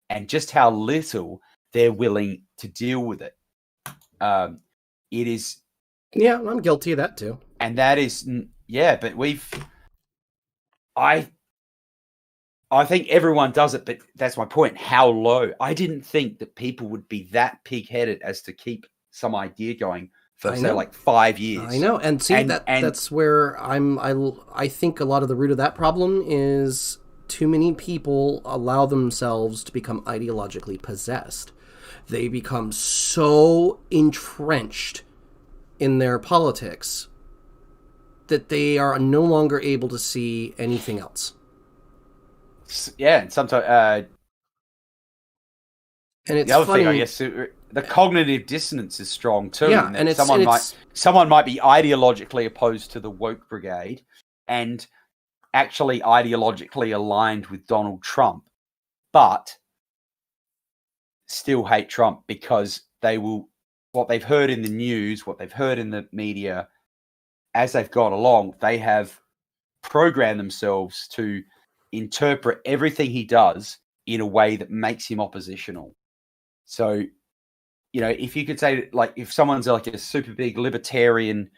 and just how little they're willing to deal with it. It is. Yeah, I'm guilty of that too. And that is, but I think everyone does it, but that's my point. How low? I didn't think that people would be that pig-headed as to keep some idea going for say like 5 years. I know, and see that's where I think a lot of the root of that problem is too many people allow themselves to become ideologically possessed. They become so entrenched in their politics that they are no longer able to see anything else. Yeah, and sometimes, and it's the other funny, thing, I guess, the cognitive dissonance is strong too. Yeah, and and someone might be ideologically opposed to the woke brigade, and actually ideologically aligned with Donald Trump, but still hate Trump because what they've heard in the news, what they've heard in the media, as they've gone along, they have programmed themselves to interpret everything he does in a way that makes him oppositional. So, if you could say, like, if someone's like a super big libertarian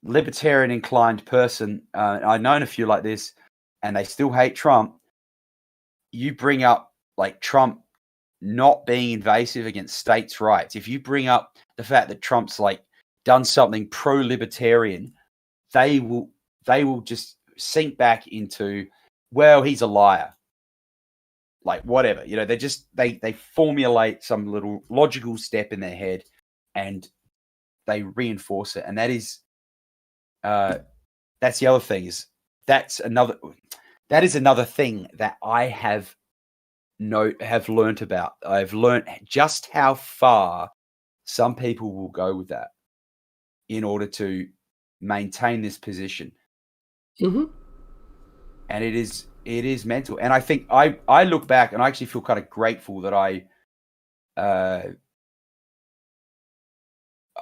inclined person, I've known a few like this, and they still hate Trump. You bring up like Trump not being invasive against states' rights. If you bring up the fact that Trump's like done something pro-libertarian, they will just sink back into, well, he's a liar. Like, whatever, they formulate some little logical step in their head and they reinforce it. And that is, that's the other thing that is another thing that I have learnt about. I've learnt just how far some people will go with that in order to maintain this position. Mm-hmm. And it is mental. And I think I look back and I actually feel kind of grateful that I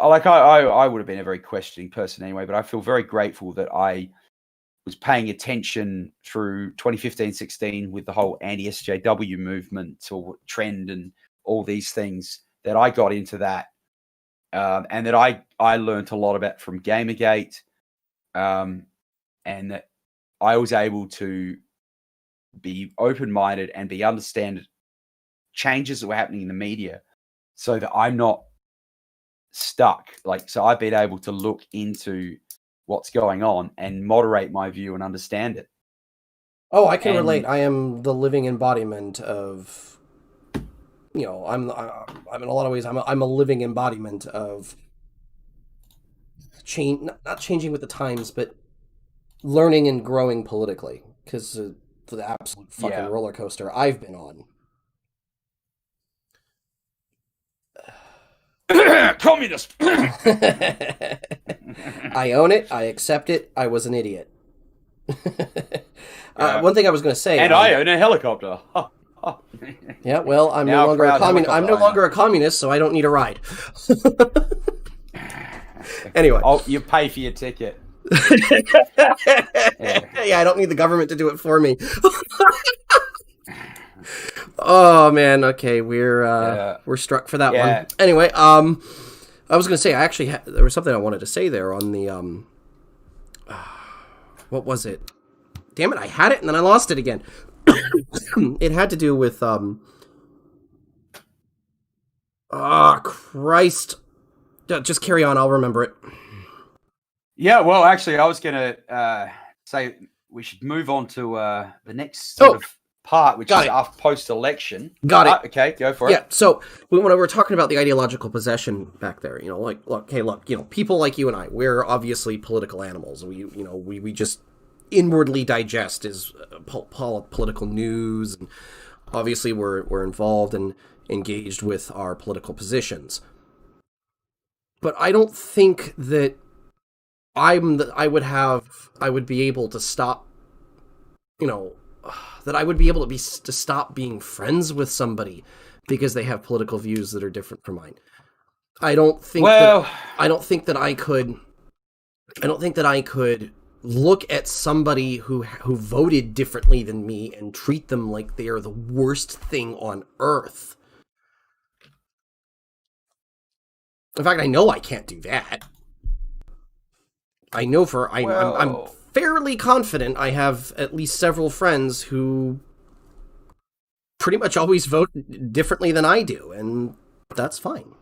would have been a very questioning person anyway, but I feel very grateful that I was paying attention through 2015-16 with the whole anti-SJW movement or trend and all these things, that I got into that. And that I learned a lot about from Gamergate, and that I was able to be open-minded and understand changes that were happening in the media so that I'm not stuck. So I've been able to look into what's going on and moderate my view and understand it. Oh, I can relate. I am the living embodiment of, I'm in a lot of ways, I'm a living embodiment of not changing with the times, but learning and growing politically, because the absolute fucking Yeah. roller coaster I've been on. Communist. I own it. I accept it. I was an idiot. Yeah. One thing I was going to say, And I own a helicopter. yeah, well, I'm Now no longer a proud communist. I'm no helicopter longer a communist, so I don't need a ride. Anyway, Oh, you pay for your ticket. yeah, I don't need the government to do it for me. Oh man, okay, we're struck for that Yeah. one. Anyway, I was gonna say there was something I wanted to say there on the what was it? Damn it, I had it and then I lost it again. It had to do with Christ. Just carry on, I'll remember it. Yeah, well, actually, I was going to say we should move on to the next sort of part, which Got is it. after post-election. Got it. Okay, go for it. Yeah, so when we were talking about the ideological possession back there, like, look, people like you and I, we're obviously political animals. We just inwardly digest as political news, and obviously we're involved and engaged with our political positions. But I don't think that I would be able to stop, that I would be able to stop being friends with somebody because they have political views that are different from mine. I don't think that I could look at somebody who voted differently than me and treat them like they are the worst thing on earth. In fact, I know I can't do that. I know I'm fairly confident I have at least several friends who pretty much always vote differently than I do, and that's fine.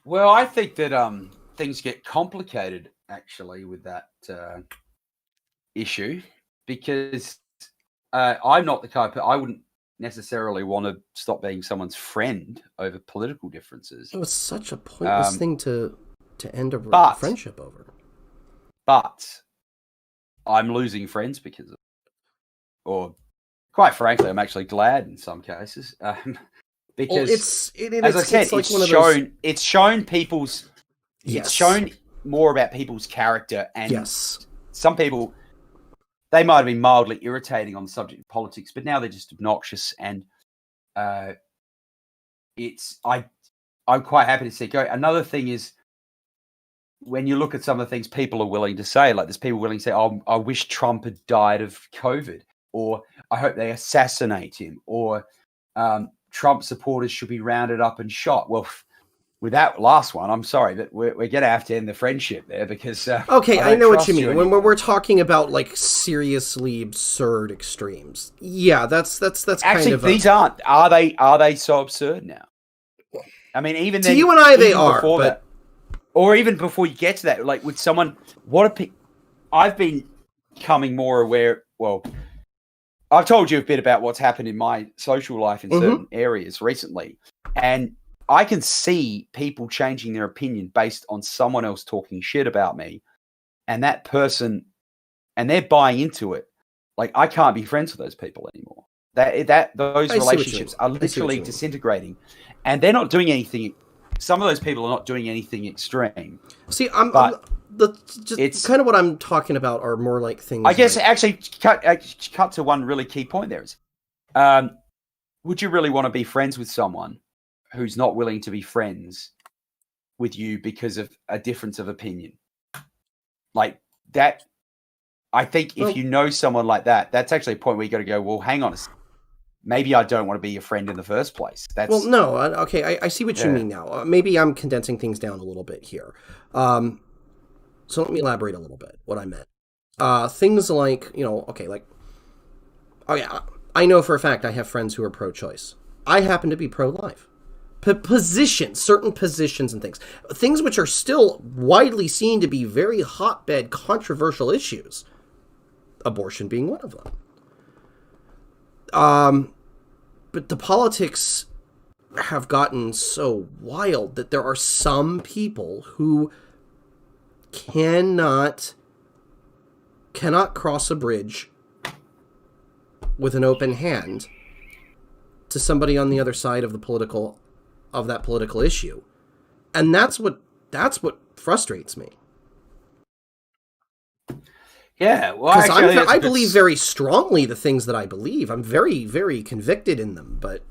Well, I think that things get complicated actually with that issue, because I'm not the type. I wouldn't necessarily want to stop being someone's friend over political differences. It was such a pointless thing to end a friendship over. But I'm losing friends because of it. Or quite frankly, I'm actually glad in some cases. Because as I said, it's shown people's it's shown more about people's character, and some people, they might have been mildly irritating on the subject of politics, but now they're just obnoxious, and I'm quite happy to see it go. Another thing is, when you look at some of the things people are willing to say, like there's people willing to say, "Oh, I wish Trump had died of COVID," or "I hope they assassinate him," or "Trump supporters should be rounded up and shot." Well, with that last one, I'm sorry, but we're going to have to end the friendship there, because okay, I know what you mean. When we're talking about like seriously absurd extremes, yeah, that's actually kind of these aren't. Are they so absurd now? I mean, even then, to you and I, they are. But... that, or even before you get to that, like with someone, I've been becoming more aware. Well, I've told you a bit about what's happened in my social life in certain areas recently, and I can see people changing their opinion based on someone else talking shit about me, and that person, and they're buying into it. Like, I can't be friends with those people anymore. Those relationships are literally disintegrating, and they're not doing anything. Some of those people are not doing anything extreme. See, it's kind of what I'm talking about are more like things. I guess actually cut to one really key point there is, would you really want to be friends with someone who's not willing to be friends with you because of a difference of opinion? Like that, I think if you know someone like that, that's actually a point where you got to go, well, hang on a second. Maybe I don't want to be your friend in the first place. Well, no, okay, I see what you mean now. Maybe I'm condensing things down a little bit here. So let me elaborate a little bit what I meant. Things like, I know for a fact I have friends who are pro-choice. I happen to be pro-life. Certain positions and things which are still widely seen to be very hotbed controversial issues. Abortion being one of them. But the politics have gotten so wild that there are some people who cannot cross a bridge with an open hand to somebody on the other side of that political issue. And that's what frustrates me. Yeah, well, Because actually, I believe very strongly the things that I believe. I'm very, very convicted in them, but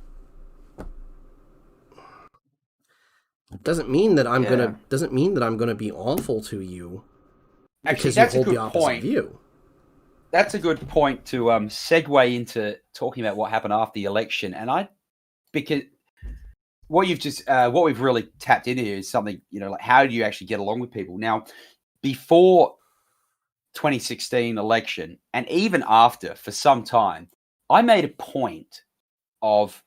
doesn't mean that I'm gonna be awful to you actually, because you that's a hold the good opposite point. view. That's a good point to segue into talking about what happened after the election, because what we've really tapped into here is something, like how do you actually get along with people? Now, before 2016 election, and even after, for some time, I made a point of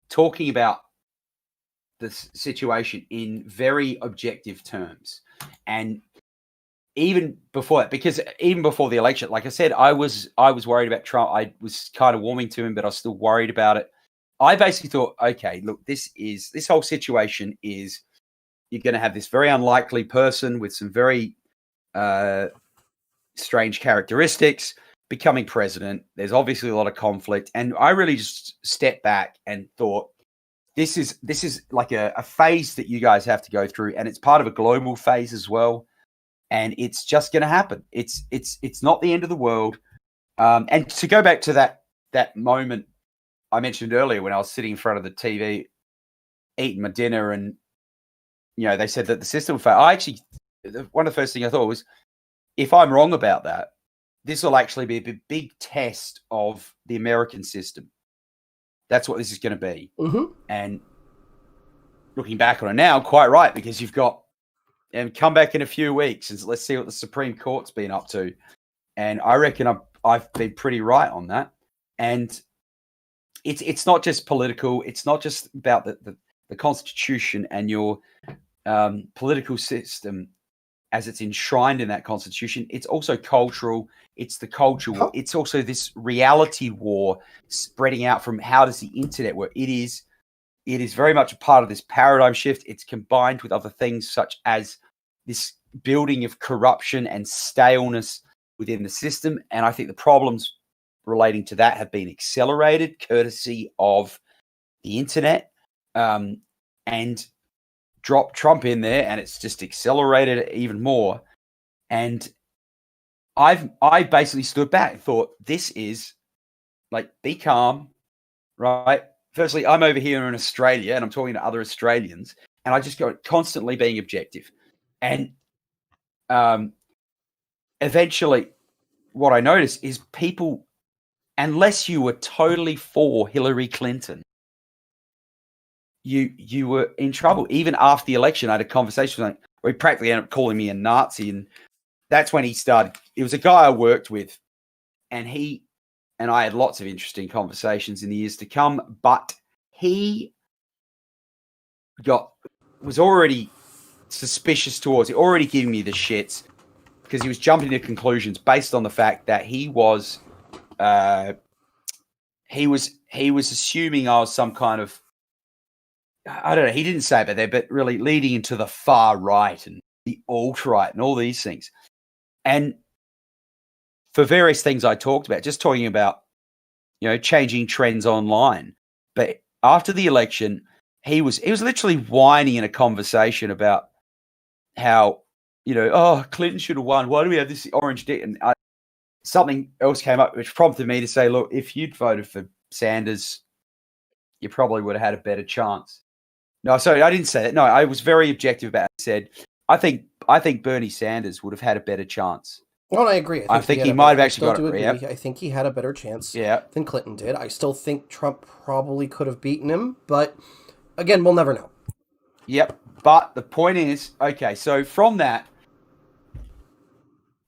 talking about the situation in very objective terms. And even before that, because even before the election, like I said, I was worried about Trump. I was kind of warming to him, but I was still worried about it. I basically thought, okay, look, this whole situation is, you're going to have this very unlikely person with some very strange characteristics becoming president. There's obviously a lot of conflict, and I really just stepped back and thought, this is like a phase that you guys have to go through, and it's part of a global phase as well, and it's just going to happen. It's not the end of the world. And to go back to that moment I mentioned earlier, when I was sitting in front of the TV eating my dinner, and they said that the system will fail. One of the first things I thought was, if I'm wrong about that, this will actually be a big test of the American system. That's what this is going to be. Mm-hmm. And looking back on it now, quite right, because you've got, and come back in a few weeks and let's see what the Supreme Court's been up to. And I reckon I've been pretty right on that. And it's not just political. It's not just about the Constitution and your political system as it's enshrined in that Constitution. It's also cultural. It's the culture war. It's also this reality war spreading out from how does the internet work. It is very much a part of this paradigm shift. It's combined with other things such as this building of corruption and staleness within the system. And I think the problems relating to that have been accelerated courtesy of the internet, and drop Trump in there, and it's just accelerated it even more. And I basically stood back and thought, this is like, be calm, right? Firstly, I'm over here in Australia and I'm talking to other Australians, and I just go constantly being objective. And eventually what I noticed is people, unless you were totally for Hillary Clinton, you were in trouble. Even after the election, I had a conversation with him where he practically ended up calling me a Nazi. And that's when he started. It was a guy I worked with, and he and I had lots of interesting conversations in the years to come, but he was already suspicious towards it, already giving me the shits, because he was jumping to conclusions based on the fact that he was assuming I was some kind of, I don't know, he didn't say it there, but really leading into the far right and the alt-right and all these things. And for various things I talked about, just talking about, changing trends online. But after the election, he was literally whining in a conversation about how, Clinton should have won. Why do we have this orange dick? And something else came up which prompted me to say, look, if you'd voted for Sanders, you probably would have had a better chance. No, sorry, I didn't say that. No, I was very objective about it. I said, I think Bernie Sanders would have had a better chance. Well, I agree. I think he might have actually got it. Yeah. I think he had a better chance than Clinton did. I still think Trump probably could have beaten him, but again, we'll never know. Yep. But the point is, okay, so from that,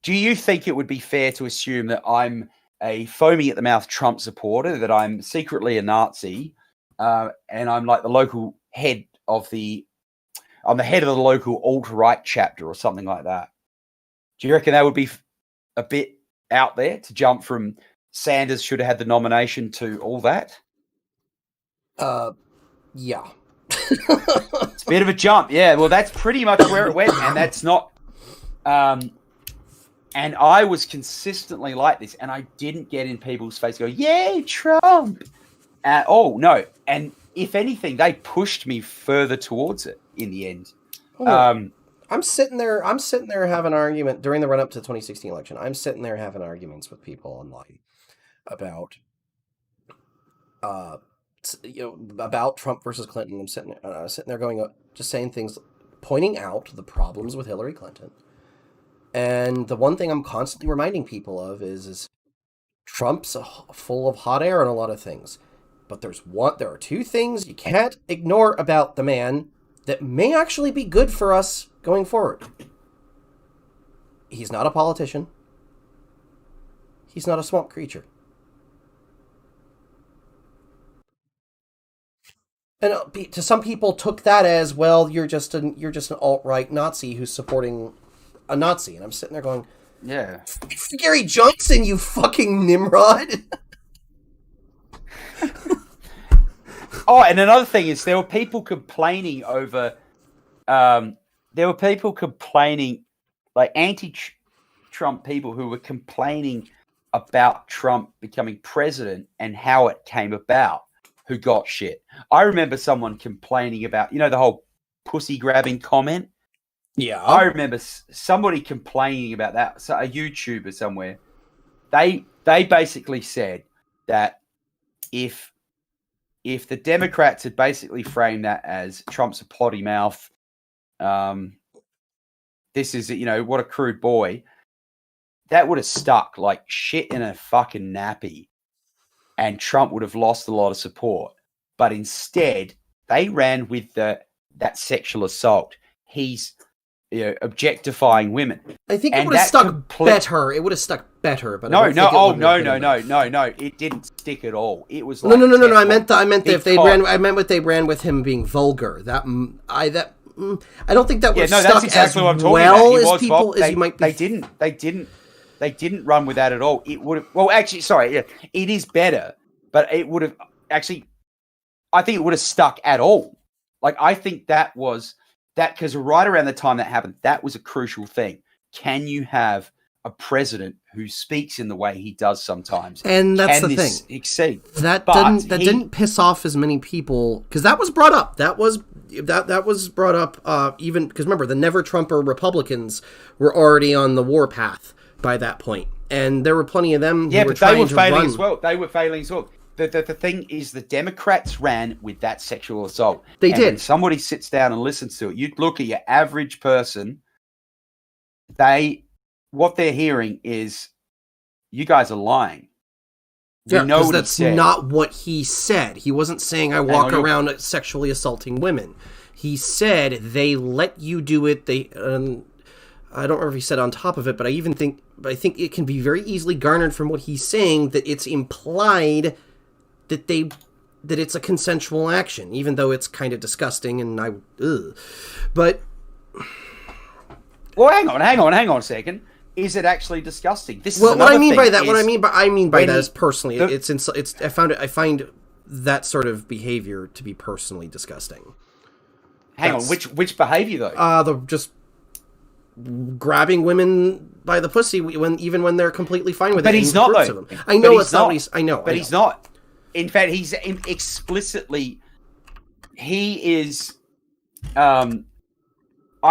do you think it would be fair to assume that I'm a foaming at the mouth Trump supporter, that I'm secretly a Nazi, and I'm like the local head of I'm the head of the local alt-right chapter or something like that? Do you reckon that would be a bit out there to jump from Sanders should have had the nomination to all that? Yeah. It's a bit of a jump. Yeah, well, that's pretty much where it went, and that's not And I was consistently like this, and I didn't get in people's face go, "Yay, Trump!" at all. No, and if anything, they pushed me further towards it in the end. I'm sitting there having an argument during the run up to the 2016 election. I'm sitting there having arguments with people online about about Trump versus Clinton. I'm sitting there going, just saying things, pointing out the problems with Hillary Clinton. And the one thing I'm constantly reminding people of is Trump's full of hot air on a lot of things. But there are two things you can't ignore about the man that may actually be good for us going forward. He's not a politician. He's not a swamp creature. And to some people took that as, well, you're just an alt-right Nazi who's supporting a Nazi. And I'm sitting there going, yeah, it's Gary Johnson, you fucking Nimrod. Oh, and another thing is there were people complaining over, like anti-Trump people who were complaining about Trump becoming president and how it came about, who got shit. I remember someone complaining about, the whole pussy grabbing comment. Yeah. I remember somebody complaining about that. So a YouTuber somewhere, they basically said that if the Democrats had basically framed that as Trump's a potty mouth, this is, what a crude boy, that would have stuck like shit in a fucking nappy, and Trump would have lost a lot of support. But instead, they ran with that sexual assault. He's objectifying women. I think it would have stuck better. It would have stuck better, but no. It didn't stick at all. It was like no. I meant if they ran with him being vulgar. I don't think that would have stuck exactly as well as people as you might be. They didn't run with that at all. It would have. Well, actually, sorry. Yeah, it is better, but it would have actually. I think it would have stuck at all. Like, I think that was. That, because right around the time that happened, that was a crucial thing. Can you have a president who speaks in the way he does sometimes? And that's the thing. Exceed? That didn't piss off as many people, because that was brought up. That was brought up even because remember, the Never Trumper Republicans were already on the war path by that point, and there were plenty of them. Yeah, who but they were failing run. as well. They were failing as well. The thing is, the Democrats ran with that sexual assault. They did. When somebody sits down and listens to it, you'd look at your average person. What they're hearing is, you guys are lying. Yeah, because that's not what he said. He wasn't saying I walk around sexually assaulting women. He said they let you do it. I don't remember if he said on top of it, but I think it can be very easily garnered from what he's saying that it's implied that it's a consensual action, even though it's kind of disgusting and but. Well, hang on a second. Is it actually disgusting? This is what I mean by that. What I mean by that is personally, I find that sort of behavior to be personally disgusting. Hang on, which behavior though? The just grabbing women by the pussy even when they're completely fine with it. But he's not though. I know it's not. I know. But he's not. In fact, he's explicitly. He is. I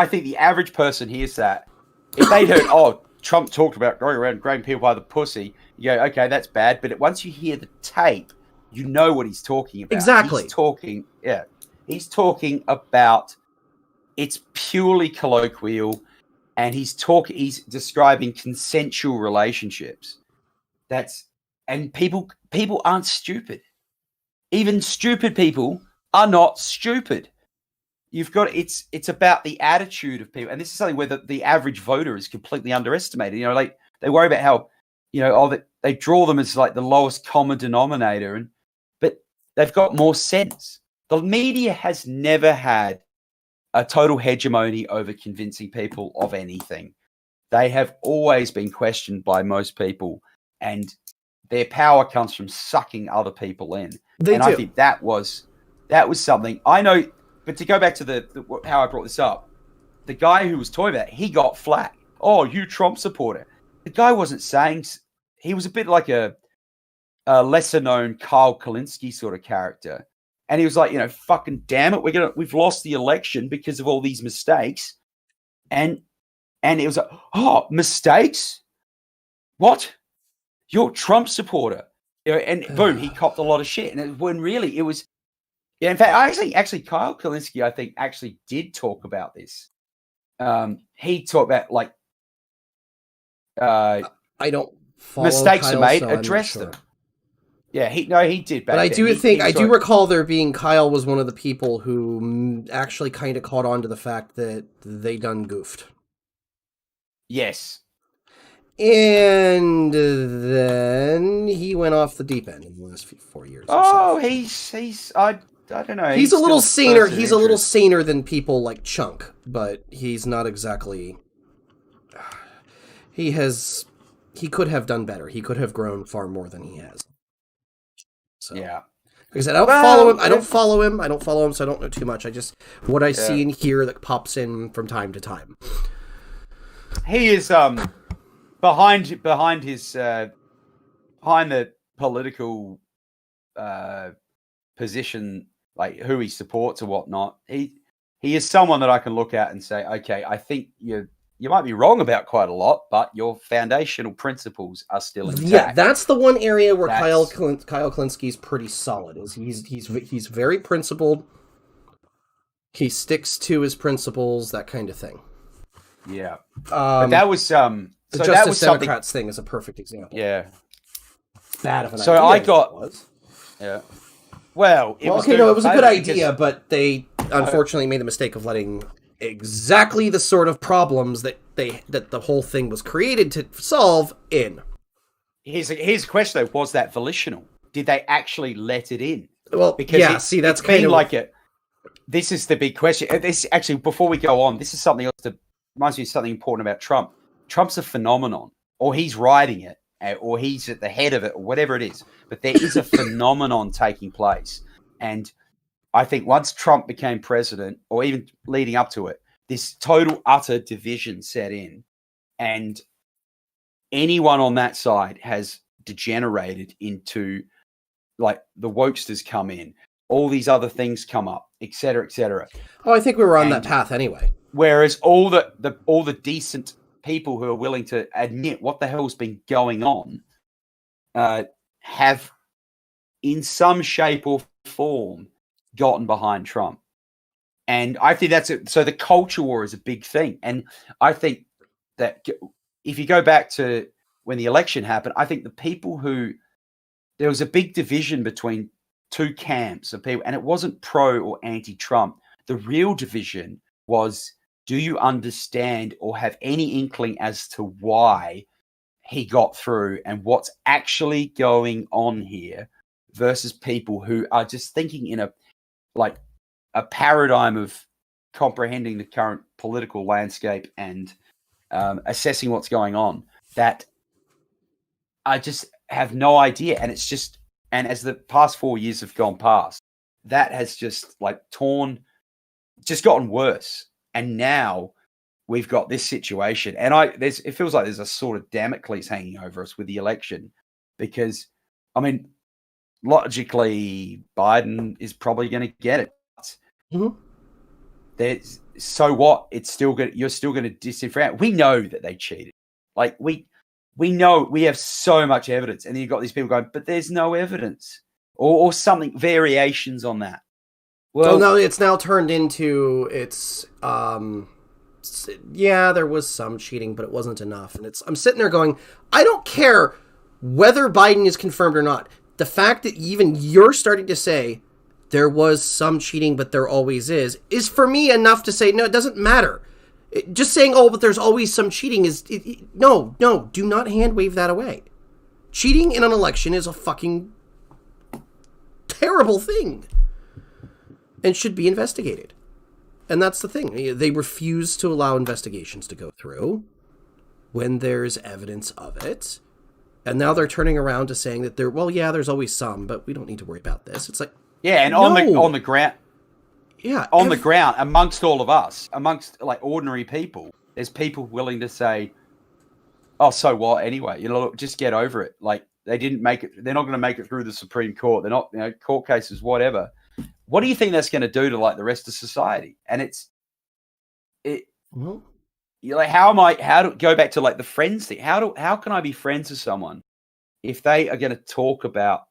think the average person hears that. If they heard, Trump talked about going around grabbing people by the pussy, you go, okay, that's bad. But once you hear the tape, you know what he's talking about. Exactly. He's talking about it's purely colloquial, and he's describing consensual relationships. And people aren't stupid. Even stupid people are not stupid. You've got it's about the attitude of people, and this is something where the average voter is completely underestimated. Like they worry about how, they draw them as like the lowest common denominator, but they've got more sense. The media has never had a total hegemony over convincing people of anything. They have always been questioned by most people, and their power comes from sucking other people in. I think that was something I know. But to go back to how I brought this up, the guy who was talking about it, he got flack. oh, you Trump supporter. The guy wasn't saying. He was a bit like a lesser known Kyle Kalinske sort of character, and he was like, fucking damn it, we've lost the election because of all these mistakes, and it was like, oh, mistakes? What? You're a Trump supporter, and boom, he copped a lot of shit, and when really it was. Yeah, in fact, actually, Kyle Kalinske, I think, actually did talk about this. He talked about I don't follow mistakes Kyle, are made, so I'm address not sure. them. Yeah, he did. But I do recall there being Kyle was one of the people who actually kind of caught on to the fact that they done goofed. Yes. And then he went off the deep end in the last 4 years. Oh, he's I don't know. He's a little saner. He's a little saner than people like Chunk, but he's not exactly. He could have done better. He could have grown far more than he has. So yeah. Like I said, I don't follow him. I don't follow him, so I don't know too much. I just what I see and hear that pops in from time to time. He is behind the political position, like who he supports or whatnot. He is someone that I can look at and say, okay, I think you might be wrong about quite a lot, but your foundational principles are still intact. Yeah, that's the one area where Kyle Kalinske pretty solid. Is he's very principled. He sticks to his principles, that kind of thing. Yeah, but that was the Justice Democrats thing is a perfect example. Yeah, bad of an so idea. I got it was. Yeah. Well, it was a good idea, but they unfortunately made the mistake of letting exactly the sort of problems that the whole thing was created to solve in. Here's a question though: was that volitional? Did they actually let it in? Well, because that's kind of like it. This is the big question. This actually, before we go on, this is something else that reminds me of something important about Trump. Trump's a phenomenon, or he's riding it, or he's at the head of it, or whatever it is. But there is a phenomenon taking place, and I think once Trump became president, or even leading up to it, this total, utter division set in, and anyone on that side has degenerated into, like, the wokesters come in, all these other things come up, etc., etc. Oh, I think we were on that path anyway. Whereas all the decent people who are willing to admit what the hell's been going on have, in some shape or form, gotten behind Trump. And I think that's it. So the culture war is a big thing. And I think that if you go back to when the election happened, I think the people there was a big division between two camps of people, and it wasn't pro or anti-Trump. The real division was, do you understand or have any inkling as to why he got through and what's actually going on here, versus people who are just thinking in a paradigm of comprehending the current political landscape and assessing what's going on, that I just have no idea. And it's just, and as the past 4 years have gone past, that has just gotten worse. And now we've got this situation, and it feels like there's a sort of Damocles hanging over us with the election, because, I mean, logically, Biden is probably going to get it. Mm-hmm. So what? You're still going to disenfranchise. We know that they cheated. Like we know, we have so much evidence, and then you've got these people going, but there's no evidence, or something, variations on that. Well, no, it's now turned into there was some cheating, but it wasn't enough. And I'm sitting there going, I don't care whether Biden is confirmed or not. The fact that even you're starting to say there was some cheating, but there always is for me enough to say, no, it doesn't matter. Just saying, oh, but there's always some cheating no, do not hand wave that away. Cheating in an election is a fucking terrible thing and should be investigated. And that's the thing. They refuse to allow investigations to go through when there's evidence of it. And now they're turning around to saying that there's always some, but we don't need to worry about this. It's like, yeah, and no. on the ground, yeah, the ground, amongst all of us, amongst like ordinary people, there's people willing to say, "Oh, so what? Anyway, look, just get over it." Like they didn't make it; they're not going to make it through the Supreme Court. They're not, court cases, whatever. What do you think that's going to do to like the rest of society? And Well, you're like, how to go back to like the friends thing? How can I be friends with someone if they are going to talk about,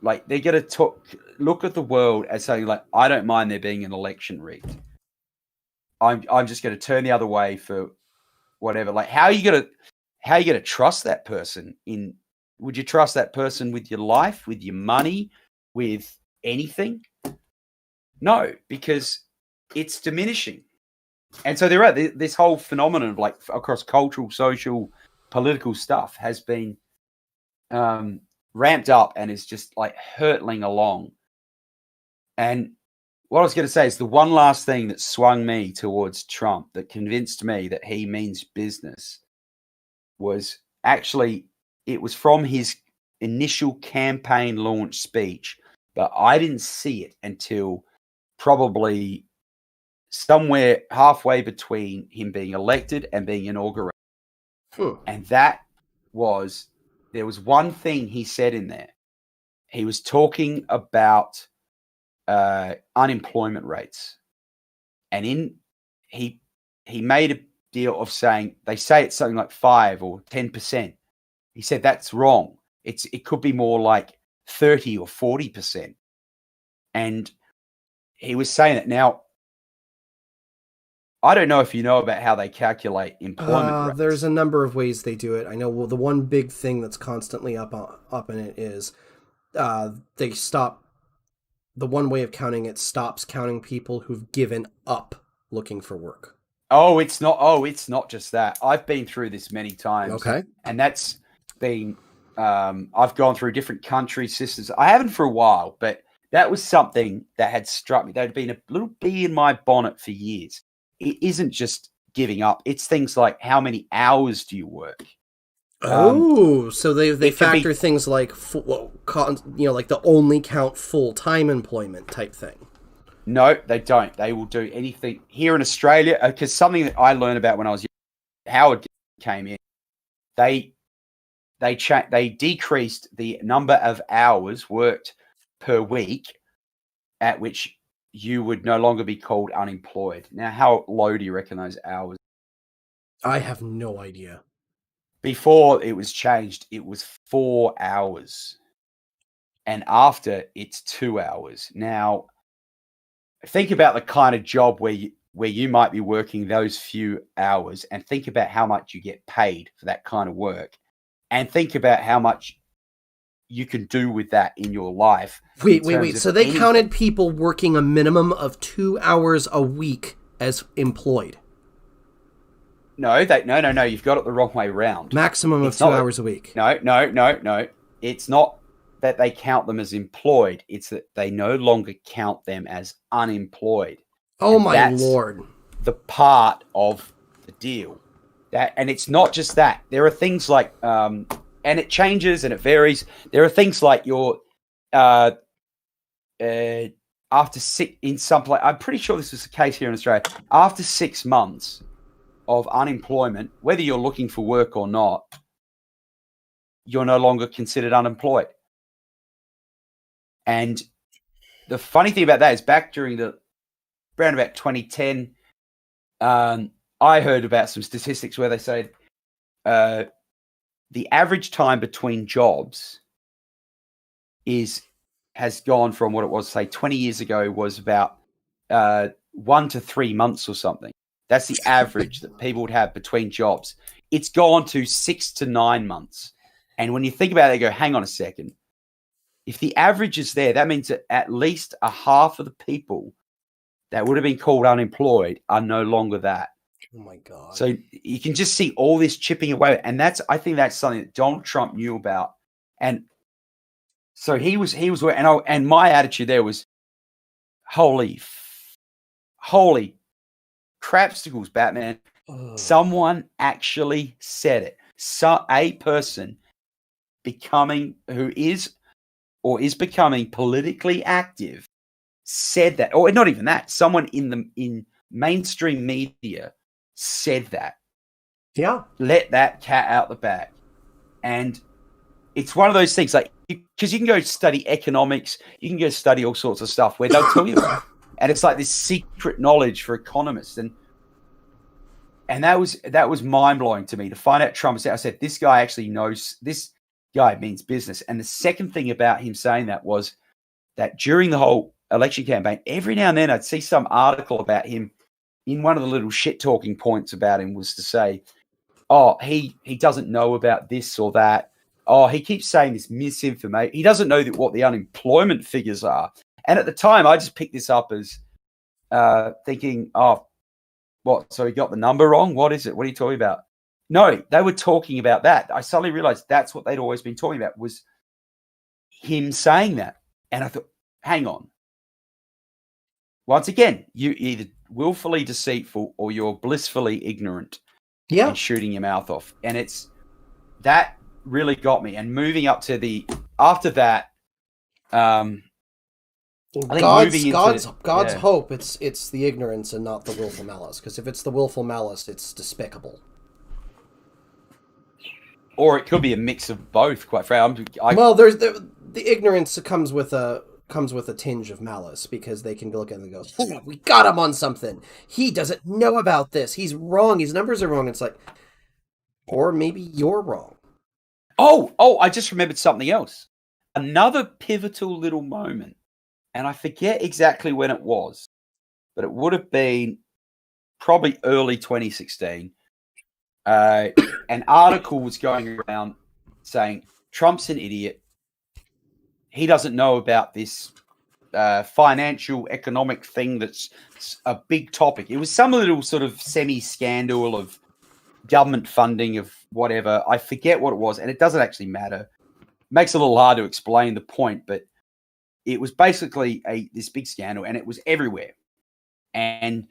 like they're going to look at the world as saying like, I don't mind there being an election rigged. I'm just going to turn the other way for whatever. Like, how are you going to trust that person would you trust that person with your life, with your money, with anything? No, because it's diminishing. And so this whole phenomenon of like across cultural, social, political stuff has been ramped up and is just like hurtling along. And what I was going to say is the one last thing that swung me towards Trump, that convinced me that he means business, was actually, it was from his initial campaign launch speech, but I didn't see it until probably somewhere halfway between him being elected and being inaugurated. And there was one thing he said in there. He was talking about unemployment rates, and he made a deal of saying, they say it's something like 5 or 10%. He said that's wrong. It could be more like 30 or 40%. And he was saying that. Now, I don't know if you know about how they calculate employment rates. There's a number of ways they do it. I know. Well, the one big thing that's constantly up in it is they stop. The one way of counting it stops counting people who've given up looking for work. It's not just that. I've been through this many times. Okay. And that's been, I've gone through different country systems. I haven't for a while, but that was something that had struck me. That had been a little bee in my bonnet for years. It isn't just giving up. It's things like, how many hours do you work? So they factor things like like the only count full-time employment type thing. No, they don't. They will do anything here in Australia, because something that I learned about when I was young, Howard came in. They decreased the number of hours worked per week at which you would no longer be called unemployed. Now, how low do you reckon those hours? I have no idea. Before it was changed, it was 4 hours. And after, it's 2 hours. Now, think about the kind of job where you might be working those few hours, and think about how much you get paid for that kind of work. And think about how much you can do with that in your life. Wait. So they counted people working a minimum of 2 hours a week as employed. No. You've got it the wrong way around. Maximum of 2 hours a week. No. It's not that they count them as employed. It's that they no longer count them as unemployed. Oh, my Lord. The part of the deal. And it's not just that. There are things like, and it changes and it varies. There are things like your, after in some place, I'm pretty sure this was the case here in Australia, after 6 months of unemployment, whether you're looking for work or not, you're no longer considered unemployed. And the funny thing about that is, back during around about 2010, I heard about some statistics where they said the average time between jobs has gone from what it was, say, 20 years ago, was about 1 to 3 months or something. That's the average that people would have between jobs. It's gone to 6 to 9 months. And when you think about it, you go, hang on a second. If the average is there, that means that at least a half of the people that would have been called unemployed are no longer that. Oh my God. So you can just see all this chipping away. And I think that's something that Donald Trump knew about. And so he was, and my attitude there was, holy crapsticles, Batman. Ugh. Someone actually said it. A person who is becoming politically active said that. Or not even that. Someone in mainstream media said that. Yeah. Let that cat out the bag. And it's one of those things, like, because you can go study economics, you can go study all sorts of stuff where they'll tell you that. And it's like this secret knowledge for economists. And that was mind-blowing to me to find out Trump said, I said, this guy actually knows, this guy means business. And the second thing about him saying that was that during the whole election campaign, every now and then I'd see some article about him. In one of the little shit talking points about him was to say, oh, he doesn't know about this or that. Oh, he keeps saying this misinformation. He doesn't know what the unemployment figures are. And at the time, I just picked this up as thinking, oh, what? So he got the number wrong? What is it? What are you talking about? No, they were talking about that. I suddenly realized that's what they'd always been talking about, was him saying that. And I thought, hang on. Once again, you're either willfully deceitful or you're blissfully ignorant. Yeah. And shooting your mouth off. And it's that really got me. And moving up to after that, I think God's hope, it's the ignorance and not the willful malice. Because if it's the willful malice, it's despicable. Or it could be a mix of both, quite frankly. Well, there's the ignorance comes with a tinge of malice, because they can look at it and go, oh, we got him on something. He doesn't know about this. He's wrong. His numbers are wrong. It's like, or maybe you're wrong. Oh, I just remembered something else. Another pivotal little moment. And I forget exactly when it was, but it would have been probably early 2016. An article was going around saying Trump's an idiot. He doesn't know about this financial economic thing that's a big topic. It was some little sort of semi-scandal of government funding of whatever. I forget what it was, and it doesn't actually matter. It makes it a little hard to explain the point, but it was basically this big scandal, and it was everywhere. And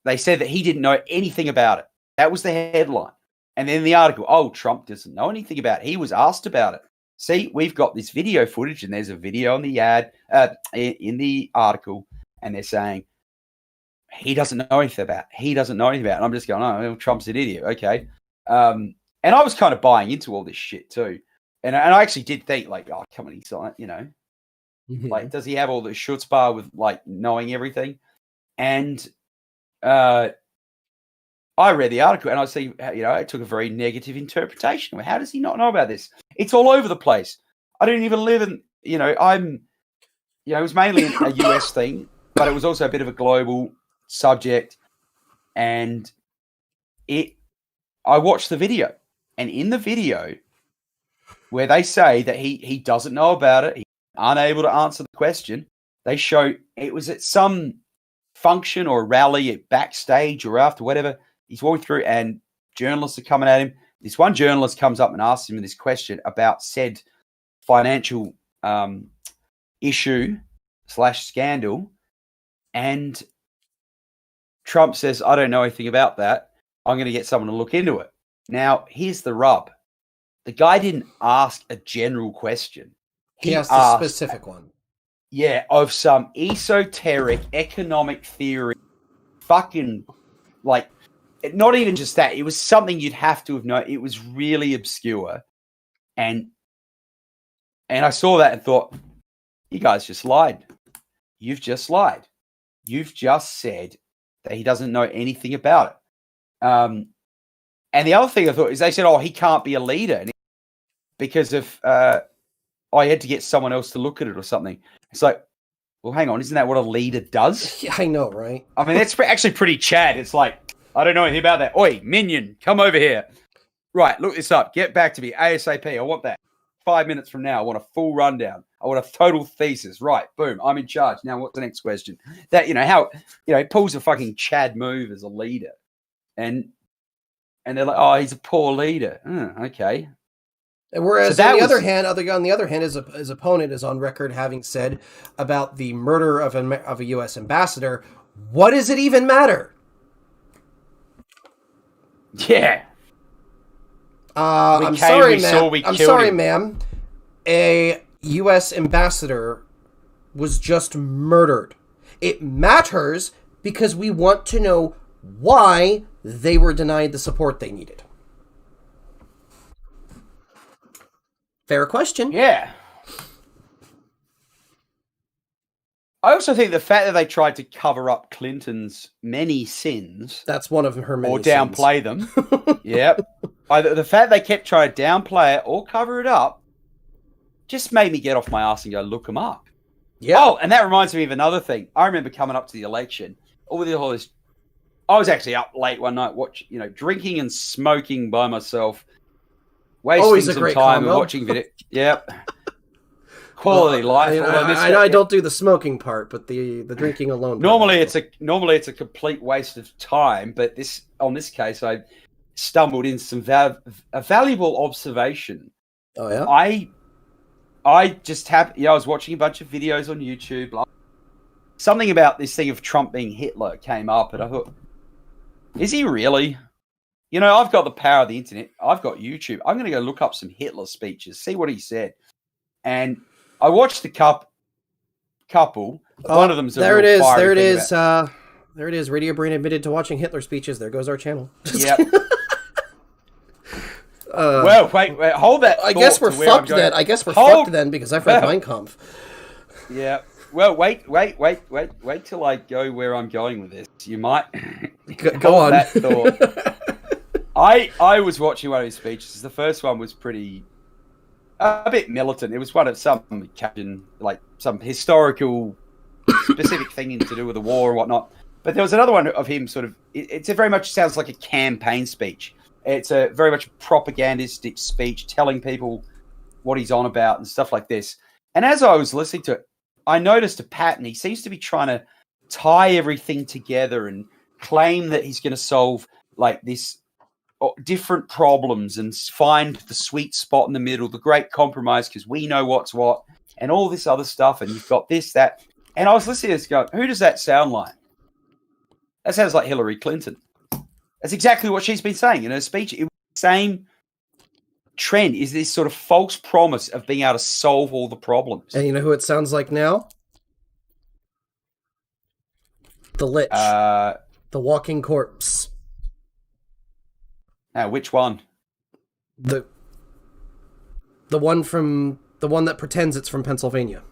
they said that he didn't know anything about it. That was the headline. And then the article, oh, Trump doesn't know anything about it. He was asked about it. See, we've got this video footage, and there's a video on the ad, in the article, and they're saying he doesn't know anything about it. He doesn't know anything about it. And I'm just going, oh, Trump's an idiot. Okay. And I was kind of buying into all this shit too. And I actually did think, like, oh, come on, he's like, like, does he have all the chutzpah with, like, knowing everything? And I read the article, and I see, I took a very negative interpretation. How does he not know about this? It's all over the place. I don't even live in, it was mainly a US thing, but it was also a bit of a global subject. And I watched the video, and in the video where they say that he doesn't know about it, he's unable to answer the question, they show it was at some function or rally at backstage or after whatever. He's walking through, and journalists are coming at him. This one journalist comes up and asks him this question about said financial issue / scandal. And Trump says, I don't know anything about that. I'm going to get someone to look into it. Now, here's the rub. The guy didn't ask a general question. He asked a specific one. Yeah, of some esoteric economic theory. Fucking, like, not even just that. It was something you'd have to have known. It was really obscure. And I saw that and thought, you guys just lied. You've just lied. You've just said that he doesn't know anything about it. And the other thing I thought is they said, oh, he can't be a leader because of, I had to get someone else to look at it or something. It's like, well, hang on. Isn't that what a leader does? Yeah, I know, right? I mean, that's actually pretty Chad. It's like, I don't know anything about that. Oi, minion, come over here. Right, look this up. Get back to me ASAP. I want that. 5 minutes from now, I want a full rundown. I want a total thesis. Right, boom, I'm in charge. Now, what's the next question? That, how, it pulls a fucking Chad move as a leader. And they're like, oh, he's a poor leader. Okay. Whereas so on the other hand, his opponent is on record having said about the murder of a U.S. ambassador, what does it even matter? Yeah. I'm sorry, ma'am. A U.S. ambassador was just murdered. It matters because we want to know why they were denied the support they needed. Fair question. Yeah. I also think the fact that they tried to cover up Clinton's many sins, That's one of her many or downplay them. Yep. Either the fact they kept trying to downplay it or cover it up just made me get off my ass and go look them up. Yeah. Oh, and that reminds me of another thing. I remember coming up to the election, all this. I was actually up late one night, drinking and smoking by myself, wasting Always a some great time combo. and watching video. Yep. Quality life. I don't do the smoking part, but the drinking alone. Normally it's a complete waste of time, but on this case I stumbled in some a valuable observation. Oh yeah. I just I was watching a bunch of videos on YouTube. Something about this thing of Trump being Hitler came up, and I thought, is he really? I've got the power of the internet. I've got YouTube. I'm going to go look up some Hitler speeches, see what he said. And I watched the couple. One of them's a there it real is. fiery There it thing is. There it is. Radio Brain admitted to watching Hitler speeches. There goes our channel. Yep. Well, wait, hold that. I guess we're fucked then. I guess we're fucked then because I've read Mein Kampf. Yeah. Well, wait till I go where I'm going with this. You might go on. That thought. I was watching one of his speeches. The first one was pretty a bit militant. It was one of some captain, like some historical specific thing to do with the war or whatnot. But there was another one of him sort of. It's a very much sounds like a campaign speech. It's a very much propagandistic speech telling people what he's on about and stuff like this. And as I was listening to it, I noticed a pattern. He seems to be trying to tie everything together and claim that he's going to solve like this different problems and find the sweet spot in the middle, the great compromise, because we know what's what, and all this other stuff. And you've got this, that. And I was listening to this going, who does that sound like? That sounds like Hillary Clinton. That's exactly what she's been saying in her speech. It was the same trend, is this sort of false promise of being able to solve all the problems. And you know who it sounds like now? The Lich. The walking corpse. Now, which one? The one that pretends it's from Pennsylvania.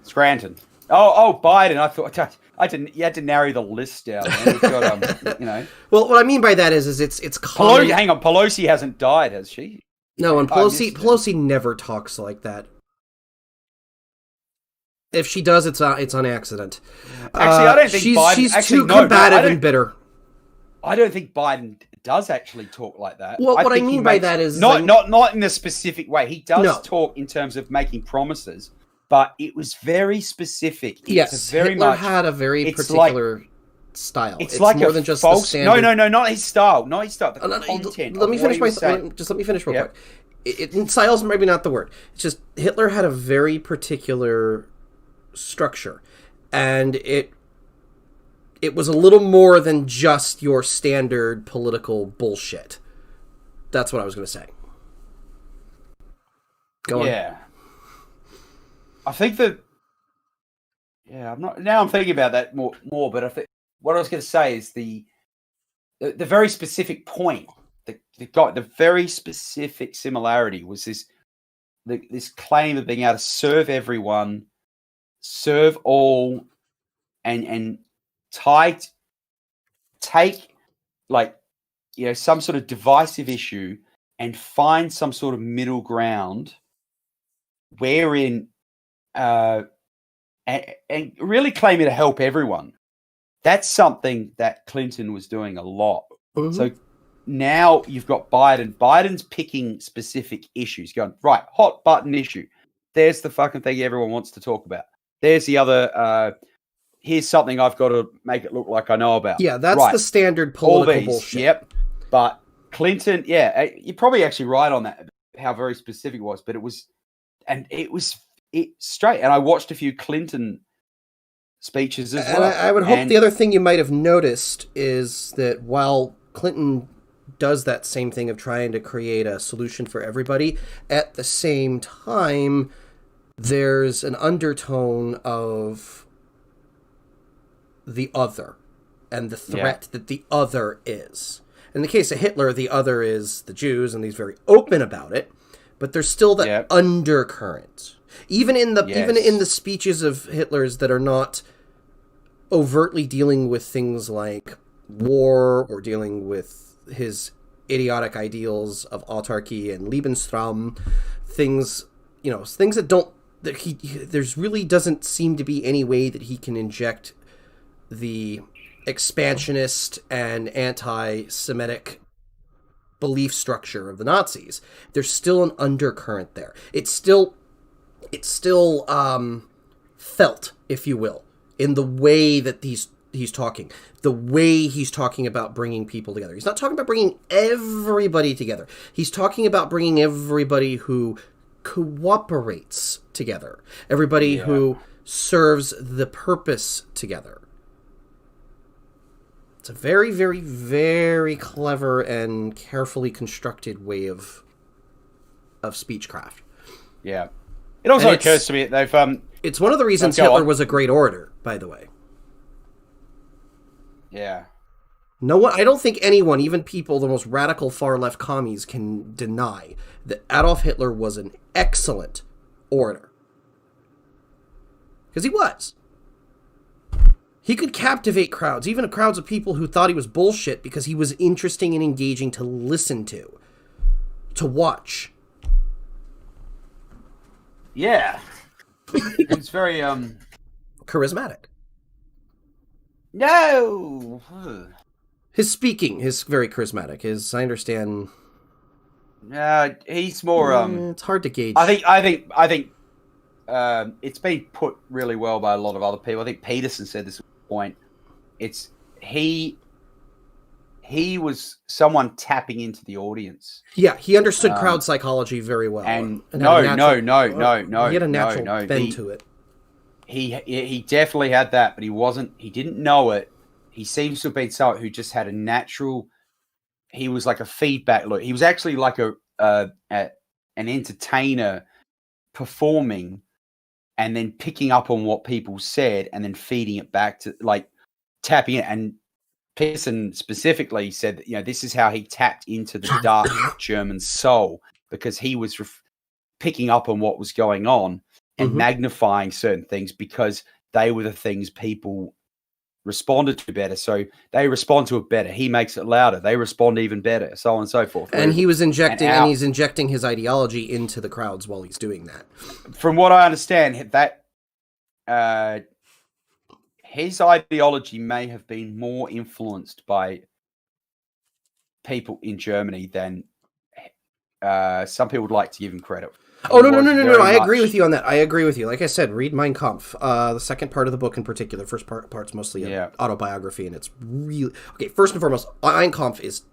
Scranton. Oh, Biden. I thought I didn't. You had to narrow the list down. We've got, Well, what I mean by that is it's common. Pelosi, hang on, Pelosi hasn't died, has she? No, and Pelosi never talks like that. If she does, it's on accident. Actually, I don't think Biden. She's too combative and bitter. I don't think Biden does actually talk like that. Well, what I mean by that is not in a specific way. He does talk in terms of making promises, but it was very specific. Yes, Hitler had a very particular style. It's like more than just false. The standard... No, not his style. Not his style. The content. Let me finish just let me finish real quick. Style's maybe not the word. It's just Hitler had a very particular structure, and it was a little more than just your standard political bullshit. That's what I was going to say. Go on. Yeah. I think that. Yeah, I'm thinking about that more. But I think what I was going to say is the very specific point the very specific similarity was this claim of being able to serve everyone, serve all, and take like some sort of divisive issue and find some sort of middle ground wherein and really claiming to help everyone. That's something that Clinton was doing a lot. Mm-hmm. So now you've got Biden. Biden's picking specific issues, going, right, hot button issue. There's the fucking thing everyone wants to talk about. There's the other, here's something I've got to make it look like I know about. Yeah, that's the standard political bullshit. Yep. But Clinton, you're probably actually right on that, how very specific it was. But it was straight. And I watched a few Clinton speeches as well. And I would hope the other thing you might have noticed is that while Clinton does that same thing of trying to create a solution for everybody, at the same time, there's an undertone of the other and the threat that the other is. In the case of Hitler, the other is the Jews, and he's very open about it, but there's still that undercurrent. Even in the speeches of Hitler's that are not overtly dealing with things like war or dealing with his idiotic ideals of autarky and Lebensraum, things that don't, that there's really doesn't seem to be any way that he can inject the expansionist and anti-Semitic belief structure of the Nazis. There's still an undercurrent there. It's still felt, if you will, in the way that he's talking. The way he's talking about bringing people together. He's not talking about bringing everybody together. He's talking about bringing everybody who cooperates together. Everybody who serves the purpose together. It's a very, very, very clever and carefully constructed way of speechcraft. Yeah. It also occurs to me that they've... It's one of the reasons Hitler was a great orator, by the way. Yeah. No one, I don't think anyone, even people, the most radical far-left commies, can deny that Adolf Hitler was an excellent orator. Because he was. He could captivate crowds, even crowds of people who thought he was bullshit, because he was interesting and engaging to listen to watch. Yeah. It's very, charismatic. No! His speaking is very charismatic. I understand... he's more, it's hard to gauge. I think it's been put really well by a lot of other people. I think Peterson said this at one point. It's he was someone tapping into the audience. Yeah, he understood crowd psychology very well. And no. He had a natural bend to it. He definitely had that, but he didn't know it. He seems to have been someone who just had a natural, he was like a feedback loop. He was actually like an entertainer performing and then picking up on what people said and then feeding it back to, like, tapping it. And Pearson specifically said that, this is how he tapped into the dark German soul, because he was picking up on what was going on and magnifying certain things, because they were the things people responded to better. So they respond to it better. He makes it louder. They respond even better, so on and so forth. And he was he's injecting his ideology into the crowds while he's doing that. From what I understand, that his ideology may have been more influenced by people in Germany than some people would like to give him credit. Oh, no. I agree with you on that. I agree with you. Like I said, read Mein Kampf. The second part of the book in particular. First part's mostly an autobiography, and it's really... Okay, first and foremost, Mein Kampf is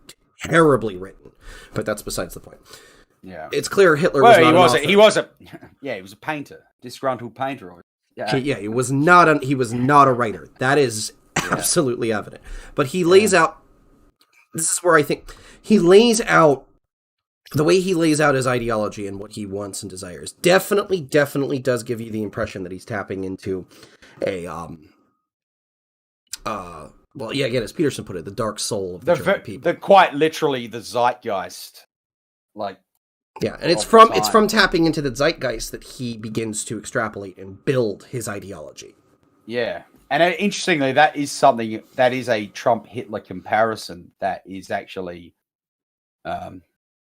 terribly written, but that's besides the point. Yeah. It's clear Hitler was not he was a painter. Disgruntled painter. Yeah, he was not a writer. That is absolutely evident. But he lays out... This is where I think... He lays out... The way he lays out his ideology and what he wants and desires definitely does give you the impression that he's tapping into a, again, as Peterson put it, the dark soul of the German people. They're quite literally the zeitgeist. Like, yeah, and it's from tapping into the zeitgeist that he begins to extrapolate and build his ideology. Yeah. And interestingly, that is a Trump-Hitler comparison that is actually,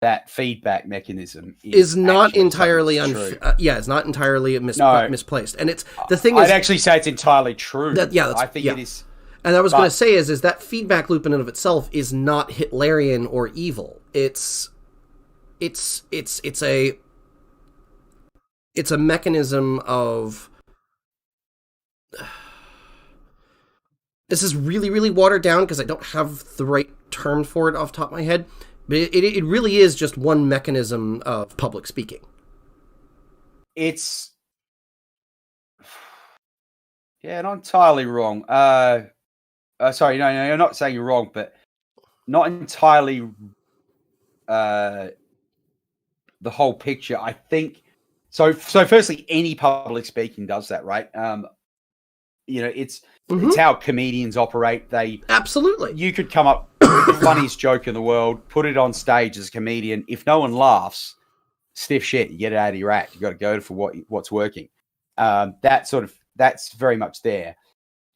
that feedback mechanism is not entirely it's not entirely misplaced. And it's the thing I'd actually say it's entirely true. I think it is. And I was going to say is that feedback loop in and of itself is not Hitlerian or evil. It's a mechanism of... This is really, really watered down because I don't have the right term for it off the top of my head. But it really is just one mechanism of public speaking. It's... Yeah, not entirely wrong. Sorry, no, you're not saying you're wrong, but not entirely the whole picture. I think... So firstly, any public speaking does that, right? it's Mhm. how comedians operate. Absolutely. You could come up with the funniest joke in the world, put it on stage as a comedian. If no one laughs, stiff shit. You get it out of your act. You got to go for what's working. That's very much there.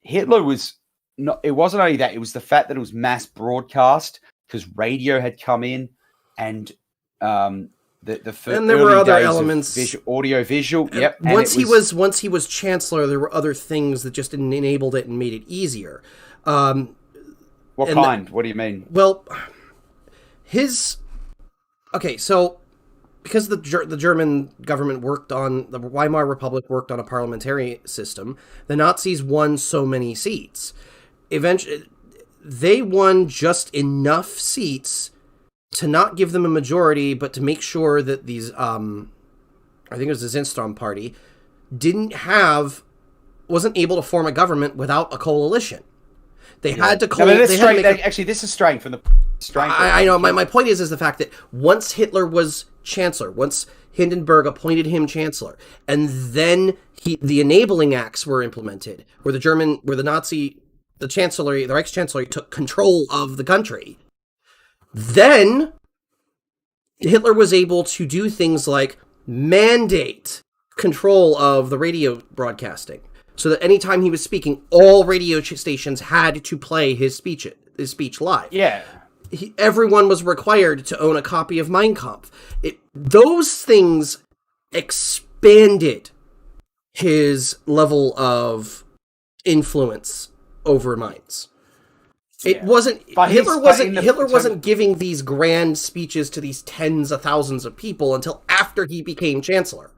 Hitler was not. It wasn't only that; it was the fact that it was mass broadcast because radio had come in, and and there were other elements, audio visual. Yep. Once he was chancellor, there were other things that just enabled it and made it easier. What kind? What do you mean? Well, so because the German government worked on the Weimar Republic worked on a parliamentary system, the Nazis won so many seats. Eventually, they won just enough seats to not give them a majority, but to make sure that these, I think it was the Zinsstrom party, wasn't able to form a government without a coalition. They had to actually, this is straying from the straying. I know. My point is the fact that once Hitler was chancellor, once Hindenburg appointed him chancellor, and then the enabling acts were implemented, where the Reichschancellor took control of the country. Then Hitler was able to do things like mandate control of the radio broadcasting, so that anytime he was speaking, all radio stations had to play his speech live. Yeah. Everyone was required to own a copy of Mein Kampf. Those things expanded his level of influence over minds. It wasn't Hitler wasn't giving these grand speeches to these tens of thousands of people until after he became chancellor.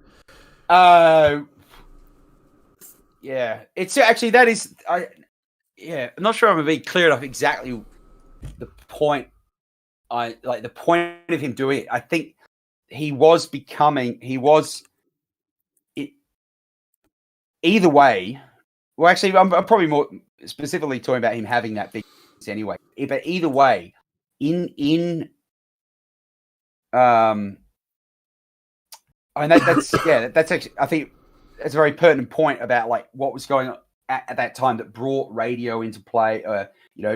Yeah, it's actually I'm not sure I'm gonna be clear enough exactly the point. The point of him doing it. I think either way. Well, actually, I'm probably more specifically talking about him having that big anyway. But either way, that's actually, I think it's a very pertinent point about like what was going on at that time that brought radio into play.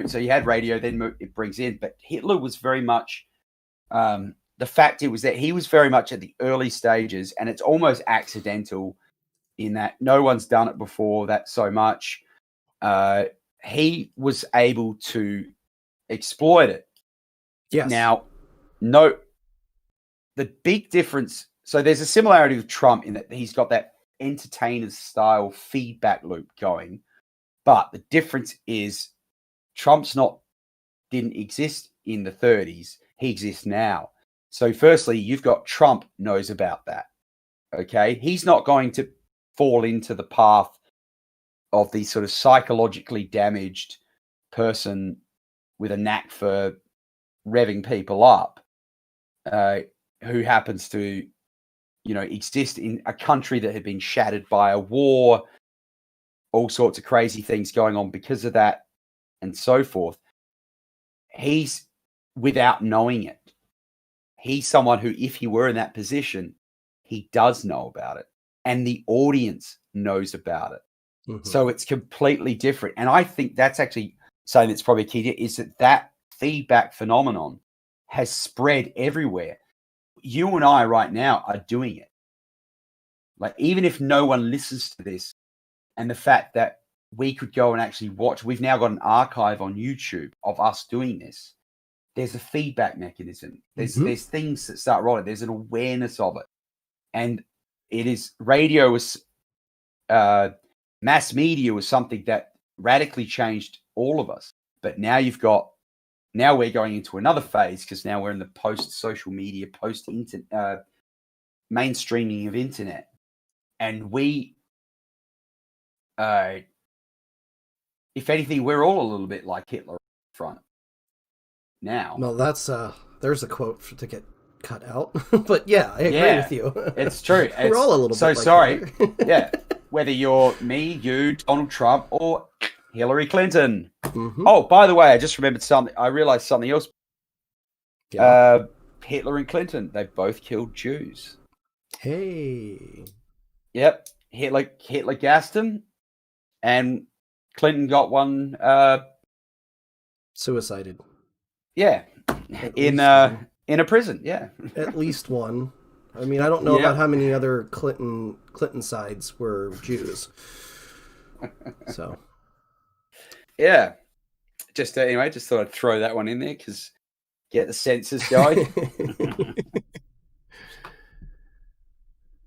So you had radio, then it brings in, but Hitler was very much the fact it was that he was very much at the early stages, and it's almost accidental in that no one's done it before that so much. He was able to exploit it. Yes. Now, the big difference. So there's a similarity with Trump in that he's got that entertainer style feedback loop going, but the difference is Trump's didn't exist in the 30s. He exists now. So firstly, you've got Trump knows about that. Okay. He's not going to fall into the path of the sort of psychologically damaged person with a knack for revving people up, who happens to, exist in a country that had been shattered by a war, all sorts of crazy things going on because of that, and so forth. He's, without knowing it, he's someone who, if he were in that position, he does know about it, and the audience knows about it. Mm-hmm. So it's completely different. And I think that's actually something that's probably key, is that feedback phenomenon has spread everywhere. You and I right now are doing it. Like, even if no one listens to this, and the fact that we could go and actually watch, we've now got an archive on YouTube of us doing this. There's a feedback mechanism. There's things that start rolling. There's an awareness of it. And it is, radio was, mass media was something that radically changed all of us. But now we're going into another phase, because now we're in the post-social media, post-internet, mainstreaming of internet. And we, if anything, we're all a little bit like Hitler front now. Well, that's, there's a quote to get cut out. But yeah, I agree with you. It's true. We're all a little so bit like sorry. Hitler. Yeah. Whether you're me, you, Donald Trump, or Hillary Clinton. Mm-hmm. Oh, by the way, I just remembered something. I realized something else. Yeah. Hitler and Clinton, they both killed Jews. Hey. Yep. Hitler gassed them, and Clinton got one. Suicided. Yeah, At in least one. in a prison. Yeah, At least one. I mean, I don't know Yeah. about how many other Clinton sides were Jews. So yeah. Just anyway, just thought I'd throw that one in there because get the census going.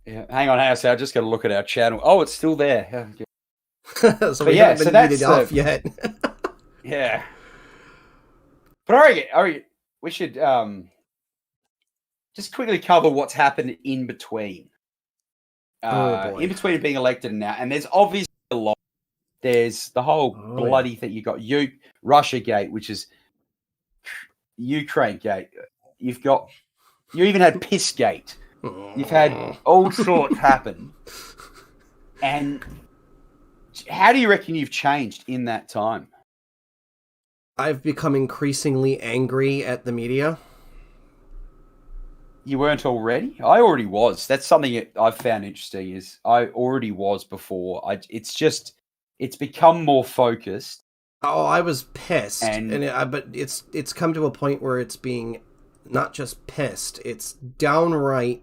Yeah, hang on, so I just got to look at our channel. Oh, it's still there. so we yeah, haven't so been that's weeded off yet. Yeah, but I reckon we should just quickly cover what's happened in between. Oh, boy. In between being elected and now, and there's obviously a lot. There's the whole bloody thing. You got Russia Gate, which is Ukraine Gate. You even had Pissgate. You've had all sorts happen. And how do you reckon you've changed in that time? I've become increasingly angry at the media. You weren't already? I already was. That's something that I've found interesting is I already was before. It's become more focused. Oh, I was pissed. But it's come to a point where it's being not just pissed, it's downright.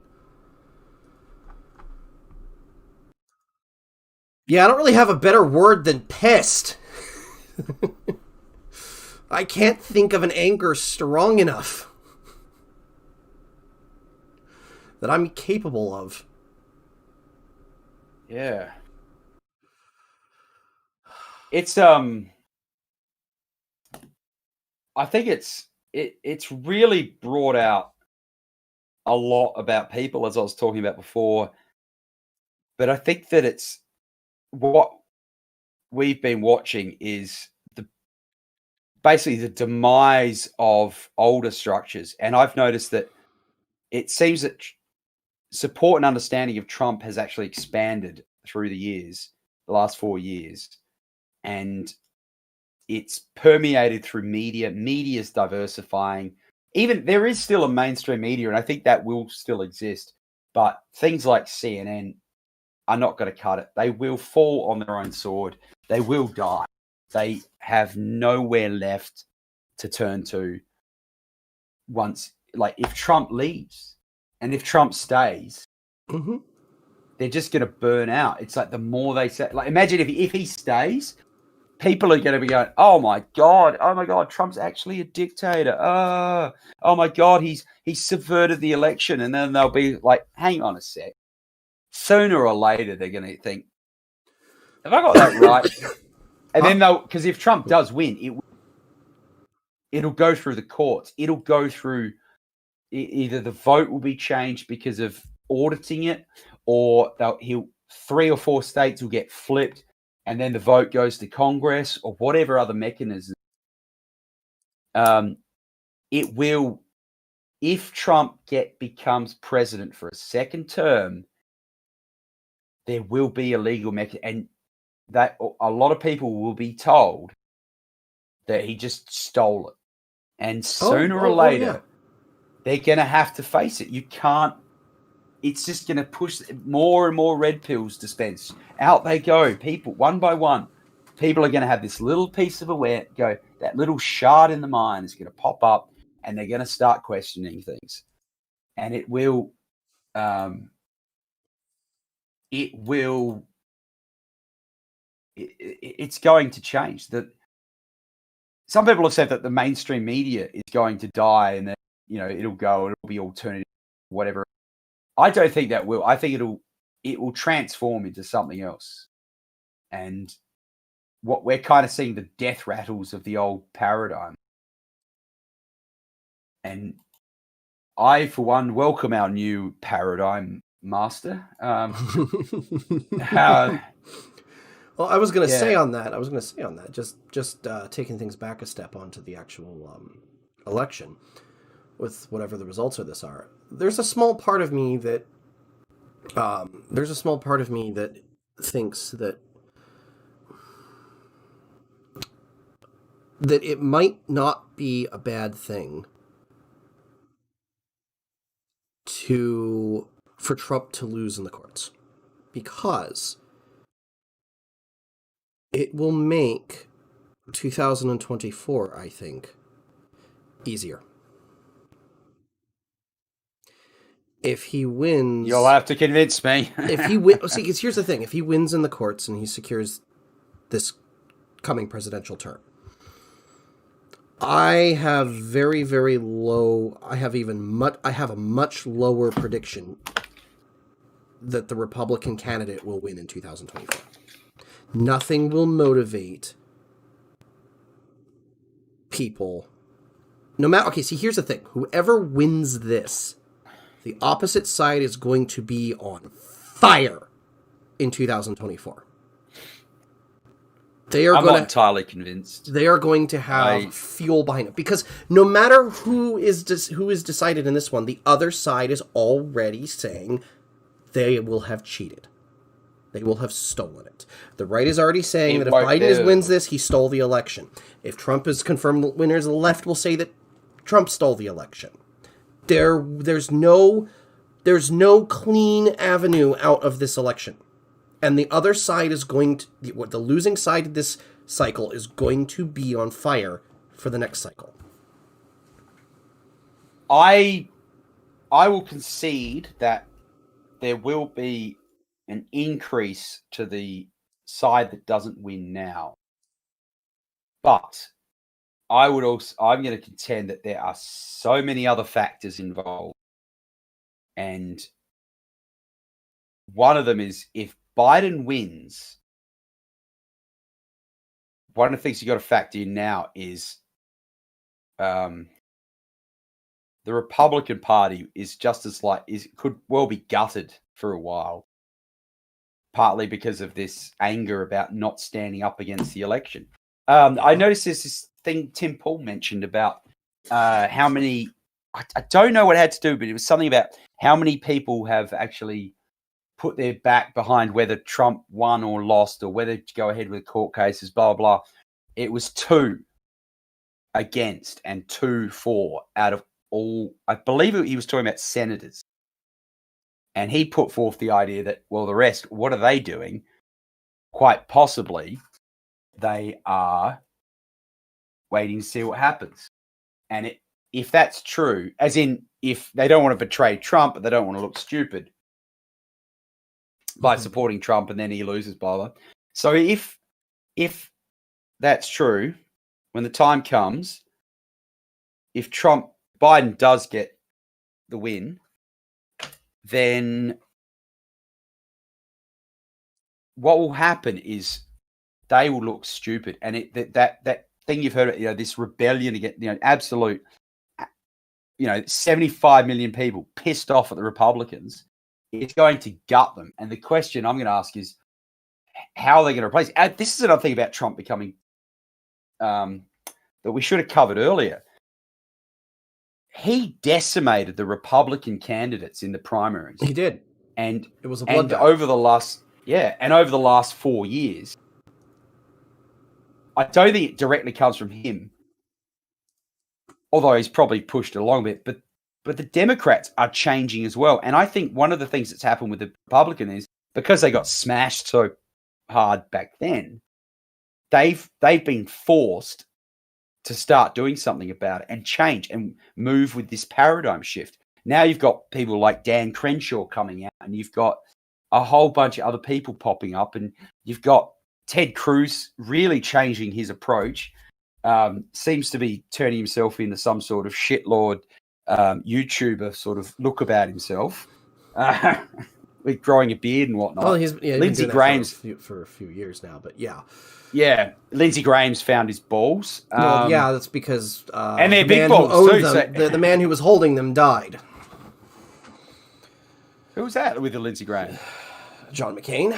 Yeah, I don't really have a better word than pissed. I can't think of an anger strong enough that I'm capable of. Yeah. It's I think it's really brought out a lot about people, as I was talking about before. But I think that it's what we've been watching is basically the demise of older structures. And I've noticed that it seems that support and understanding of Trump has actually expanded through the last 4 years. And it's permeated through media. Media's diversifying. Even there is still a mainstream media, and I think that will still exist. But things like CNN are not going to cut it. They will fall on their own sword. They will die. They have nowhere left to turn to once, like if Trump leaves and if Trump stays, they're just going to burn out. It's like the more they say, like imagine if he stays, people are going to be going, oh my God, Trump's actually a dictator. Oh my God, he's subverted the election. And then they'll be like, hang on a sec. Sooner or later, they're going to think, have I got that right? And then because if Trump does win, it'll go through the courts. It'll go through either the vote will be changed because of auditing it, or 3 or 4 states will get flipped, and then the vote goes to Congress or whatever other mechanism. It will, if Trump becomes president for a second term, there will be a legal mechanism, and that a lot of people will be told that he just stole it. And sooner or later, they're going to have to face it. You can't, it's just going to push more and more red pills dispensed. Out they go. People, one by one, people are going to have this little piece of that little shard in the mind is going to pop up, and they're going to start questioning things. And it's going to change. Some people have said that the mainstream media is going to die, and that it'll be alternative, whatever. I don't think that will. I think it will transform into something else. And what we're kind of seeing the death rattles of the old paradigm. And I, for one, welcome our new paradigm master. Well, I was going to say on that, just taking things back a step onto the actual election, with whatever the results of this are. There's a small part of me that thinks that it might not be a bad thing for Trump to lose in the courts, because it will make 2024, I think, easier. If he wins... You'll have to convince me. if he wins... See, here's the thing. If he wins in the courts and he secures this coming presidential term, I have very, very low... I have a much lower prediction that the Republican candidate will win in 2024. Nothing will motivate people. No matter... Okay, see, here's the thing. Whoever wins this, the opposite side is going to be on fire in 2024. I'm not entirely convinced. They are going to have fuel behind it, because no matter who is decided in this one, the other side is already saying they will have cheated. They will have stolen it. The right is already saying that if Biden wins this, he stole the election. If Trump is confirmed winner, the left will say that Trump stole the election. There's no clean avenue out of this election. And the other side is going to... The losing side of this cycle is going to be on fire for the next cycle. I will concede that there will be an increase to the side that doesn't win now. But I'm going to contend that there are so many other factors involved. And one of them is, if Biden wins, one of the things you got to factor in now is the Republican Party is just as could well be gutted for a while, partly because of this anger about not standing up against the election. I noticed there's this thing Tim Pool mentioned about how many, I don't know what it had to do, but it was something about how many people have actually put their back behind whether Trump won or lost, or whether to go ahead with court cases, blah, blah. It was 2 against and 2 for out of all, I believe he was talking about senators. And he put forth the idea that, well, the rest, what are they doing? Quite possibly, they are waiting to see what happens. And if that's true, as in if they don't want to betray Trump, but they don't want to look stupid by supporting Trump and then he loses, blah, blah. So if that's true, when the time comes, if Biden does get the win, then what will happen is they will look stupid. And that thing you've heard, this rebellion against, absolute, 75 million people pissed off at the Republicans, it's going to gut them. And the question I'm going to ask is, how are they going to replace it? This is another thing about Trump becoming, that we should have covered earlier. He decimated the Republican candidates in the primaries. He did. And it was a bloodbath. And over the last 4 years, I don't think it directly comes from him, although he's probably pushed it along a bit, but the Democrats are changing as well. And I think one of the things that's happened with the Republican is, because they got smashed so hard back then, they've been forced to start doing something about it and change and move with this paradigm shift. Now you've got people like Dan Crenshaw coming out, and you've got a whole bunch of other people popping up, and you've got Ted Cruz really changing his approach. Seems to be turning himself into some sort of shitlord YouTuber sort of look about himself, with growing a beard and whatnot. Well, he's Lindsey Graham's for a few years now, but yeah. Yeah, Lindsey Graham's found his balls. Well, yeah, that's because and they're big balls too. The man who was holding them died. Who was that with the Lindsey Graham? John McCain.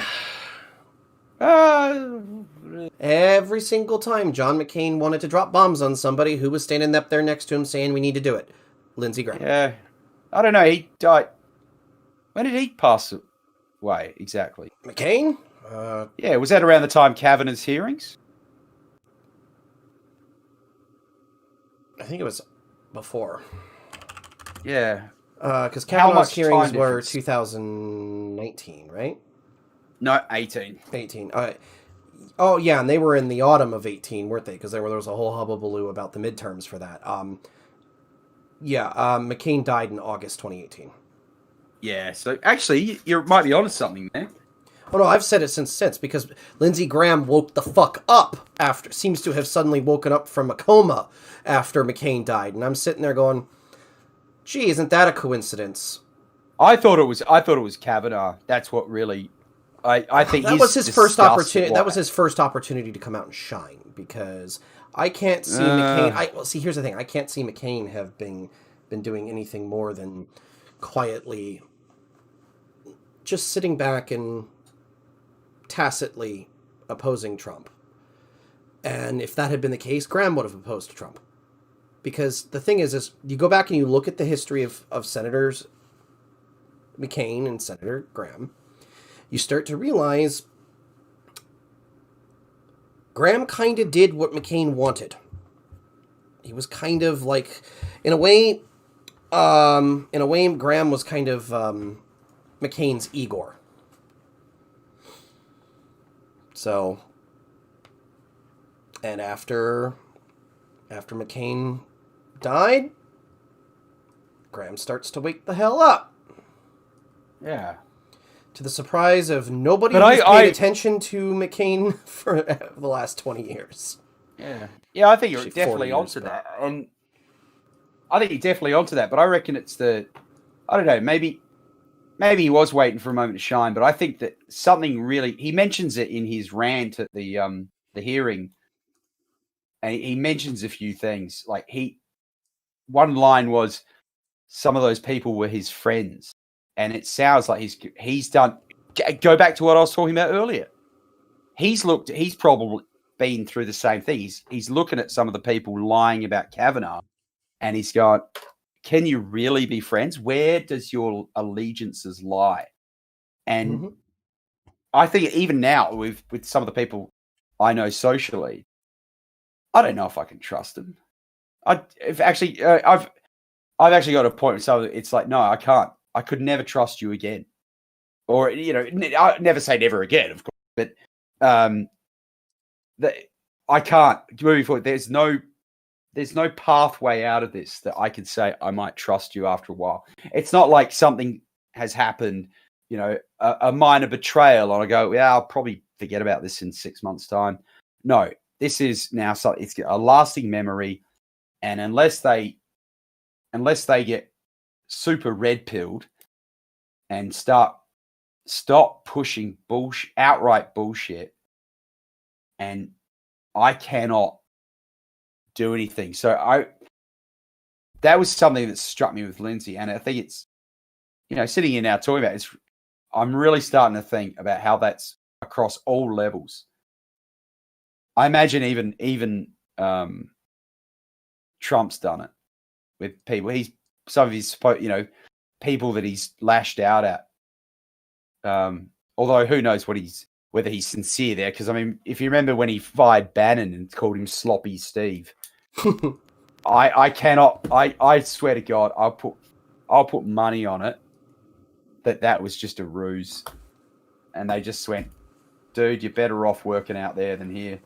Every single time John McCain wanted to drop bombs on somebody, who was standing up there next to him saying, "We need to do it"? Lindsey Graham. Yeah, I don't know. He died. When did he pass away exactly? McCain. Yeah, was that around the time Kavanaugh's hearings? I think it was before. Yeah. Because Kavanaugh's hearings were 2019, right? No, 18. 18. Oh yeah, and they were in the autumn of 18, weren't they? Because there was a whole hubbubaloo about the midterms for that. McCain died in August 2018. Yeah, so actually, you might be onto something there. Oh no, I've said it since because Lindsey Graham woke the fuck up seems to have suddenly woken up from a coma after McCain died, and I'm sitting there going, "Gee, isn't that a coincidence?" I thought it was Kavanaugh. That's what really. I think that was his first opportunity. That was his first opportunity to come out and shine because I can't see McCain. See, here's the thing: I can't see McCain have been doing anything more than quietly just sitting back and tacitly opposing Trump. And if that had been the case, Graham would have opposed Trump. Because the thing is you go back and you look at the history of Senators McCain and Senator Graham, you start to realize Graham kind of did what McCain wanted. He was kind of like, in a way, Graham was kind of McCain's Igor. So, and after McCain died, Graham starts to wake the hell up. Yeah. To the surprise of nobody who's paid attention to McCain for the last 20 years. Yeah. Yeah, I think you're definitely onto that. And I think you're definitely onto that, but I reckon it's I don't know, maybe he was waiting for a moment to shine, but I think that something really, he mentions it in his rant at the hearing, and he mentions a few things. Like one line was, some of those people were his friends, and it sounds like he's done. Go back to what I was talking about earlier. He's probably been through the same thing. He's looking at some of the people lying about Kavanaugh, and he's going, can you really be friends? Where does your allegiances lie? And I think even now with some of the people I know socially, I don't know if I can trust them. I've actually got a point with some of it's like, no, I can't. I could never trust you again. Or, I never say never again, of course, but I can't. Moving forward, there's no pathway out of this that I could say I might trust you after a while. It's not like something has happened, a minor betrayal, and I go, yeah, I'll probably forget about this in 6 months' time. No, this is now something. It's a lasting memory, and unless they get super red pilled and stop pushing outright bullshit, and I cannot do anything. So that was something that struck me with Lindsey, and I think it's, sitting here now talking about it, I'm really starting to think about how that's across all levels. I imagine even Trump's done it with people. Some of his people that he's lashed out at. Although who knows whether he's sincere there? Because I mean, if you remember when he fired Bannon and called him Sloppy Steve, I cannot. I swear to God, I'll put money on it that was just a ruse, and they just went, dude, you're better off working out there than here.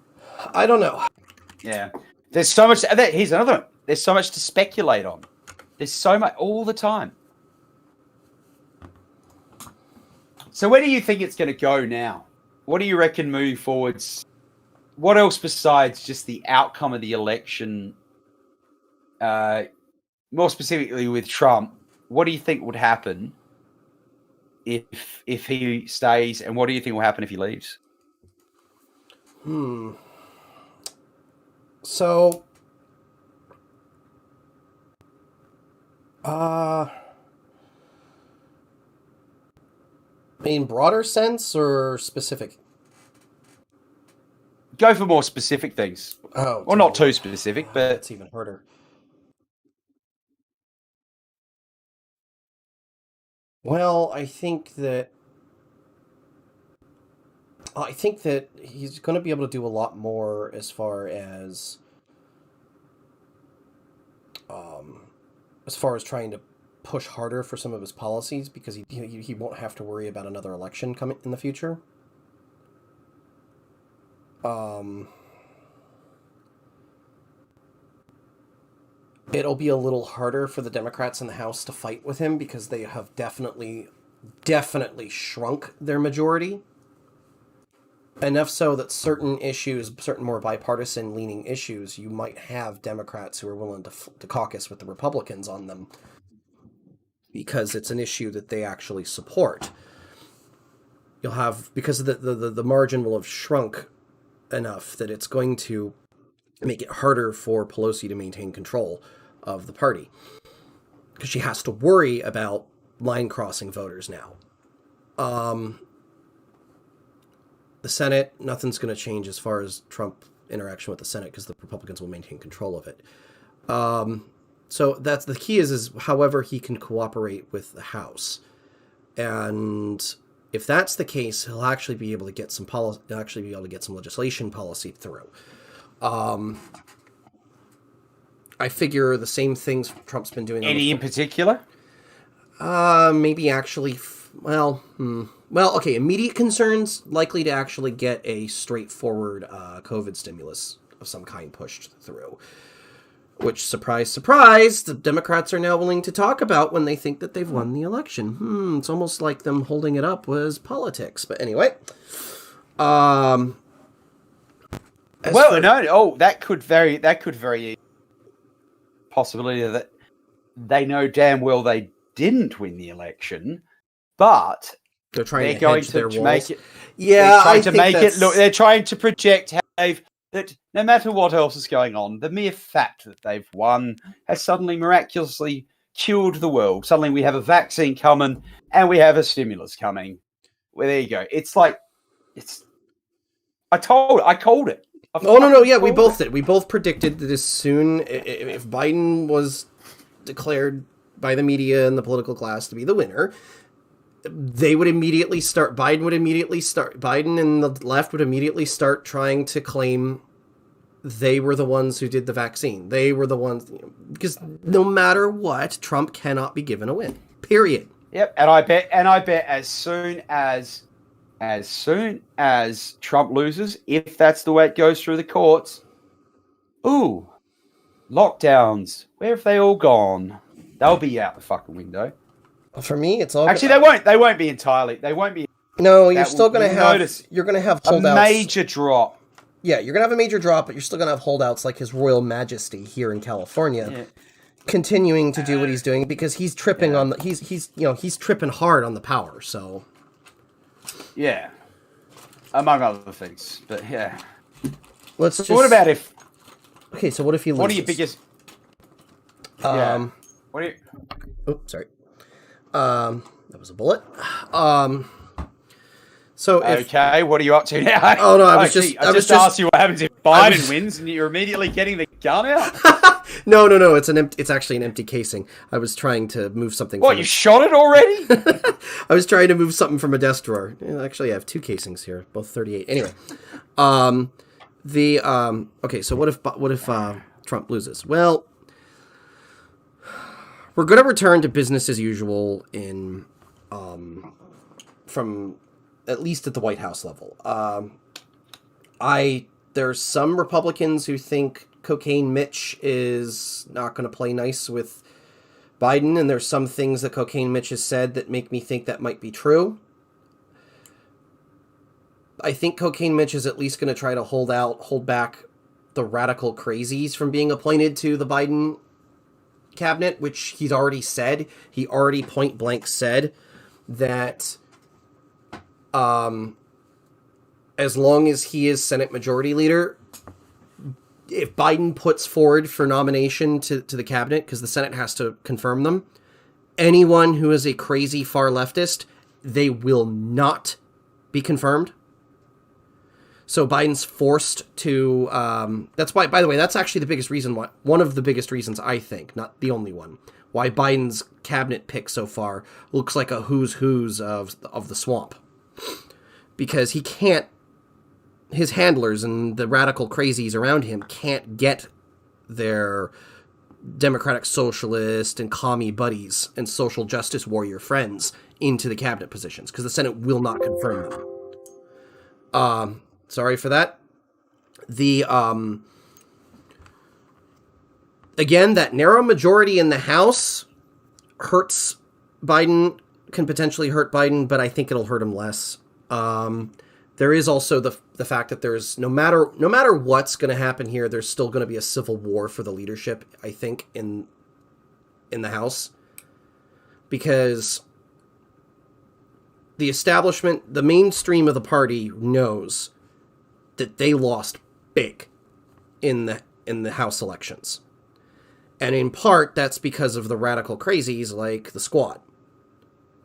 I don't know. Yeah, there's so much. Here's another one. There's so much to speculate on. There's so much all the time. So where do you think it's going to go now? What do you reckon moving forwards? What else besides just the outcome of the election? More specifically with Trump, what do you think would happen if he stays, and what do you think will happen if he leaves? So, in broader sense or specific? Go for more specific things. Oh, well, not too specific, but it's even harder. Well, I think that he's going to be able to do a lot more as far as trying to push harder for some of his policies, because he won't have to worry about another election coming in the future. it'll be a little harder for the Democrats in the House to fight with him because they have definitely shrunk their majority. Enough so that certain issues, certain more bipartisan leaning issues, you might have Democrats who are willing to caucus with the Republicans on them because it's an issue that they actually support. You'll have, because the margin will have shrunk enough that it's going to make it harder for Pelosi to maintain control of the party because she has to worry about line crossing voters now. The Senate, nothing's going to change as far as Trump interaction with the Senate because the Republicans will maintain control of it. So that's the key is however he can cooperate with the House. And if that's the case, he'll actually be able to get some policy, some legislation policy through. I figure the same things Trump's been doing. Any in particular? Maybe actually, okay, immediate concerns, likely to actually get a straightforward COVID stimulus of some kind pushed through. Which, surprise, surprise, the Democrats are now willing to talk about when they think that they've won the election. It's almost like them holding it up was politics. But anyway. That could very possibility that they know damn well they didn't win the election, but they're going to make it. Yeah, They're trying to project how that no matter what else is going on, the mere fact that they've won has suddenly miraculously cured the world. Suddenly we have a vaccine coming and we have a stimulus coming. Well, there you go. It's like I called it. Yeah, we both did. We both predicted that as soon if Biden was declared by the media and the political class to be the winner, Biden and the left would immediately start trying to claim they were the ones who did the vaccine. They were the ones, because no matter what, Trump cannot be given a win. Period. Yep, and I bet as soon as Trump loses, if that's the way it goes through the courts, lockdowns, where have they all gone? They'll be out the fucking window. For me, it's all actually they won't be entirely. They won't be. No, you're still going to have. You're going to have holdouts. A major drop. Yeah, you're going to have a major drop, but you're still going to have holdouts like His Royal Majesty here in California, continuing to do what he's doing because he's tripping on the. He's tripping hard on the power. So. Yeah. Among other things, but yeah. What about if? Okay, so what if he loses? What are your biggest? What are you? Oh, sorry. That was a bullet. So okay, what are you up to now? Oh no, I just asked you what happens if Biden wins, and you're immediately getting the gun out. No. It's actually an empty casing. I was trying to move something. What, you shot it already? I was trying to move something from a desk drawer. Actually, I have two casings here, both 38. Anyway, okay. So what if Trump loses? Well, we're going to return to business as usual from at least at the White House level. There's some Republicans who think Cocaine Mitch is not going to play nice with Biden, and there's some things that Cocaine Mitch has said that make me think that might be true. I think Cocaine Mitch is at least going to try to hold back the radical crazies from being appointed to the Biden cabinet, which he's already said. He already point blank said that as long as he is Senate Majority Leader, if Biden puts forward for nomination to the cabinet, because the Senate has to confirm them, anyone who is a crazy far leftist, they will not be confirmed. So Biden's forced to, that's why, by the way, that's actually the biggest reason why, one of the biggest reasons, I think, not the only one, why Biden's cabinet pick so far looks like a who's of the swamp. Because he can't, his handlers and the radical crazies around him can't get their democratic socialist and commie buddies and social justice warrior friends into the cabinet positions, because the Senate will not confirm them. Sorry for that. The again, that narrow majority in the House hurts Biden, can potentially hurt Biden, but I think it'll hurt him less. There is also the fact that there's no matter what's going to happen here, there's still going to be a civil war for the leadership, I think, in the House, because the establishment, the mainstream of the party, knows that they lost big in the House elections. And in part, that's because of the radical crazies like the Squad,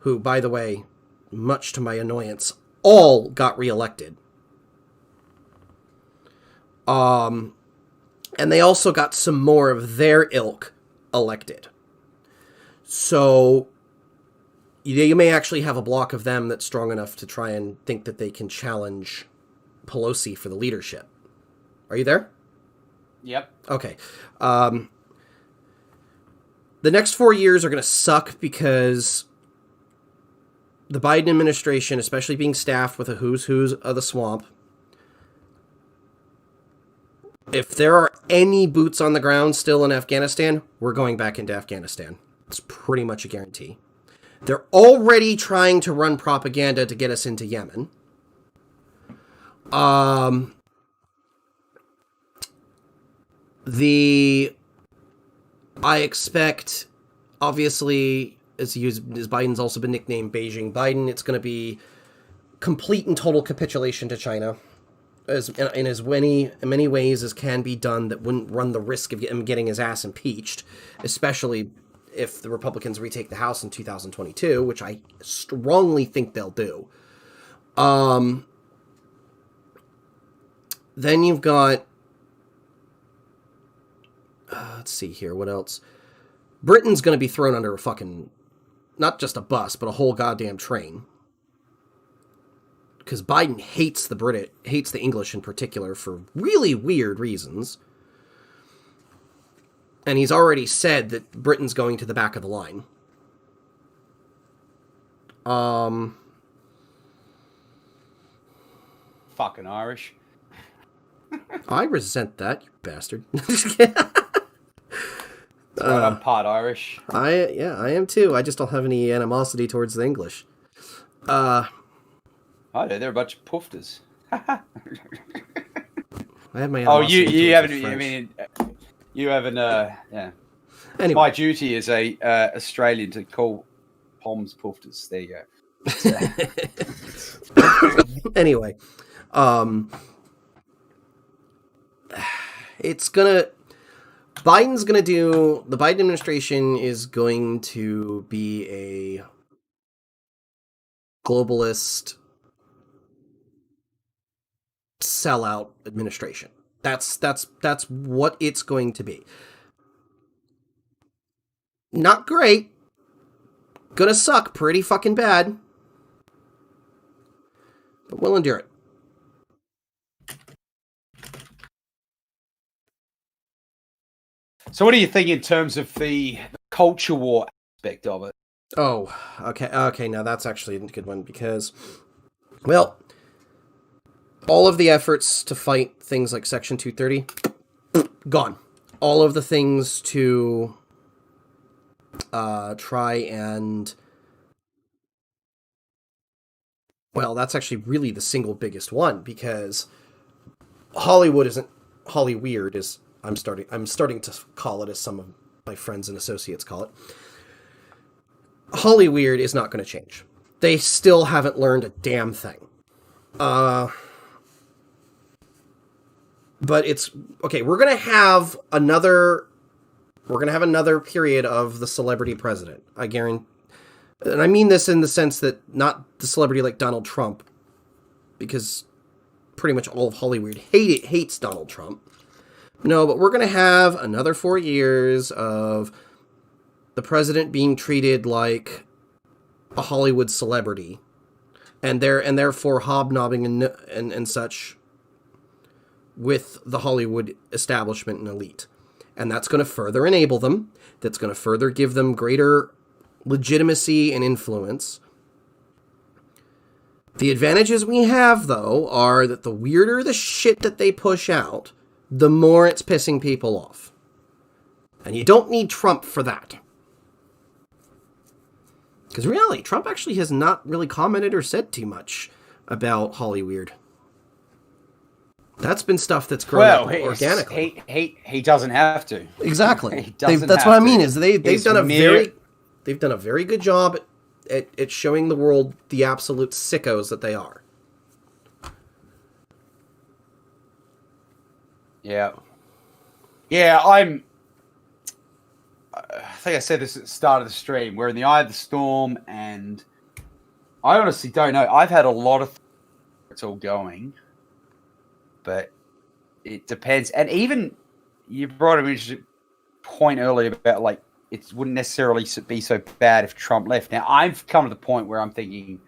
who, by the way, much to my annoyance, all got reelected. And they also got some more of their ilk elected. So you may actually have a block of them that's strong enough to try and think that they can challenge Pelosi for the leadership. Are you there? Yep. Okay. The next 4 years are going to suck because the Biden administration, especially being staffed with a who's of the swamp, if there are any boots on the ground still in Afghanistan, we're going back into Afghanistan. It's pretty much a guarantee. They're already trying to run propaganda to get us into Yemen. I expect, obviously, as Biden's also been nicknamed Beijing Biden, it's going to be complete and total capitulation to China, in as many ways as can be done that wouldn't run the risk of him getting his ass impeached, especially if the Republicans retake the House in 2022, which I strongly think they'll do. Then you've got, let's see here, what else? Britain's going to be thrown under a fucking, not just a bus, but a whole goddamn train. Because Biden hates the English in particular for really weird reasons. And he's already said that Britain's going to the back of the line. Fucking Irish. I resent that, you bastard. I'm part Irish. I am too. I just don't have any animosity towards the English. I know, they're a bunch of poofters. I have my Oh, animosity you towards haven't. the I French. mean, you haven't. Yeah. It's Anyway. my duty as a Australian to call Poms poofters. There you go. Anyway, the Biden administration is going to be a globalist sellout administration. That's what it's going to be. Not great. Gonna suck pretty fucking bad. But we'll endure it. So, what do you think in terms of the culture war aspect of it? Oh, okay. Now that's actually a good one because, well, all of the efforts to fight things like Section 230, gone. All of the things to try and, well, that's actually really the single biggest one because Hollywood isn't Hollyweird, as I'm starting to call it, as some of my friends and associates call it. Hollyweird is not going to change. They still haven't learned a damn thing. But it's okay. We're gonna have another period of the celebrity president. I guarantee, and I mean this in the sense that not the celebrity like Donald Trump, because pretty much all of Hollywood hates Donald Trump. No, but we're gonna have another 4 years of the president being treated like a Hollywood celebrity, and therefore hobnobbing and such with the Hollywood establishment and elite. And that's going to further enable them. That's going to further give them greater legitimacy and influence. The advantages we have, though, are that the weirder the shit that they push out, the more it's pissing people off. And you don't need Trump for that. Because really, Trump actually has not really commented or said too much about Hollyweird. That's been stuff that's grown up organically. He doesn't have to. Exactly. That's what I mean. Is they've done a very good job at showing the world the absolute sickos that they are. Yeah. Yeah, I think I said this at the start of the stream. We're in the eye of the storm, and I honestly don't know. I've had a lot of it's all going, but it depends. And even you brought an interesting point earlier about like it wouldn't necessarily be so bad if Trump left. Now I've come to the point where I'm thinking,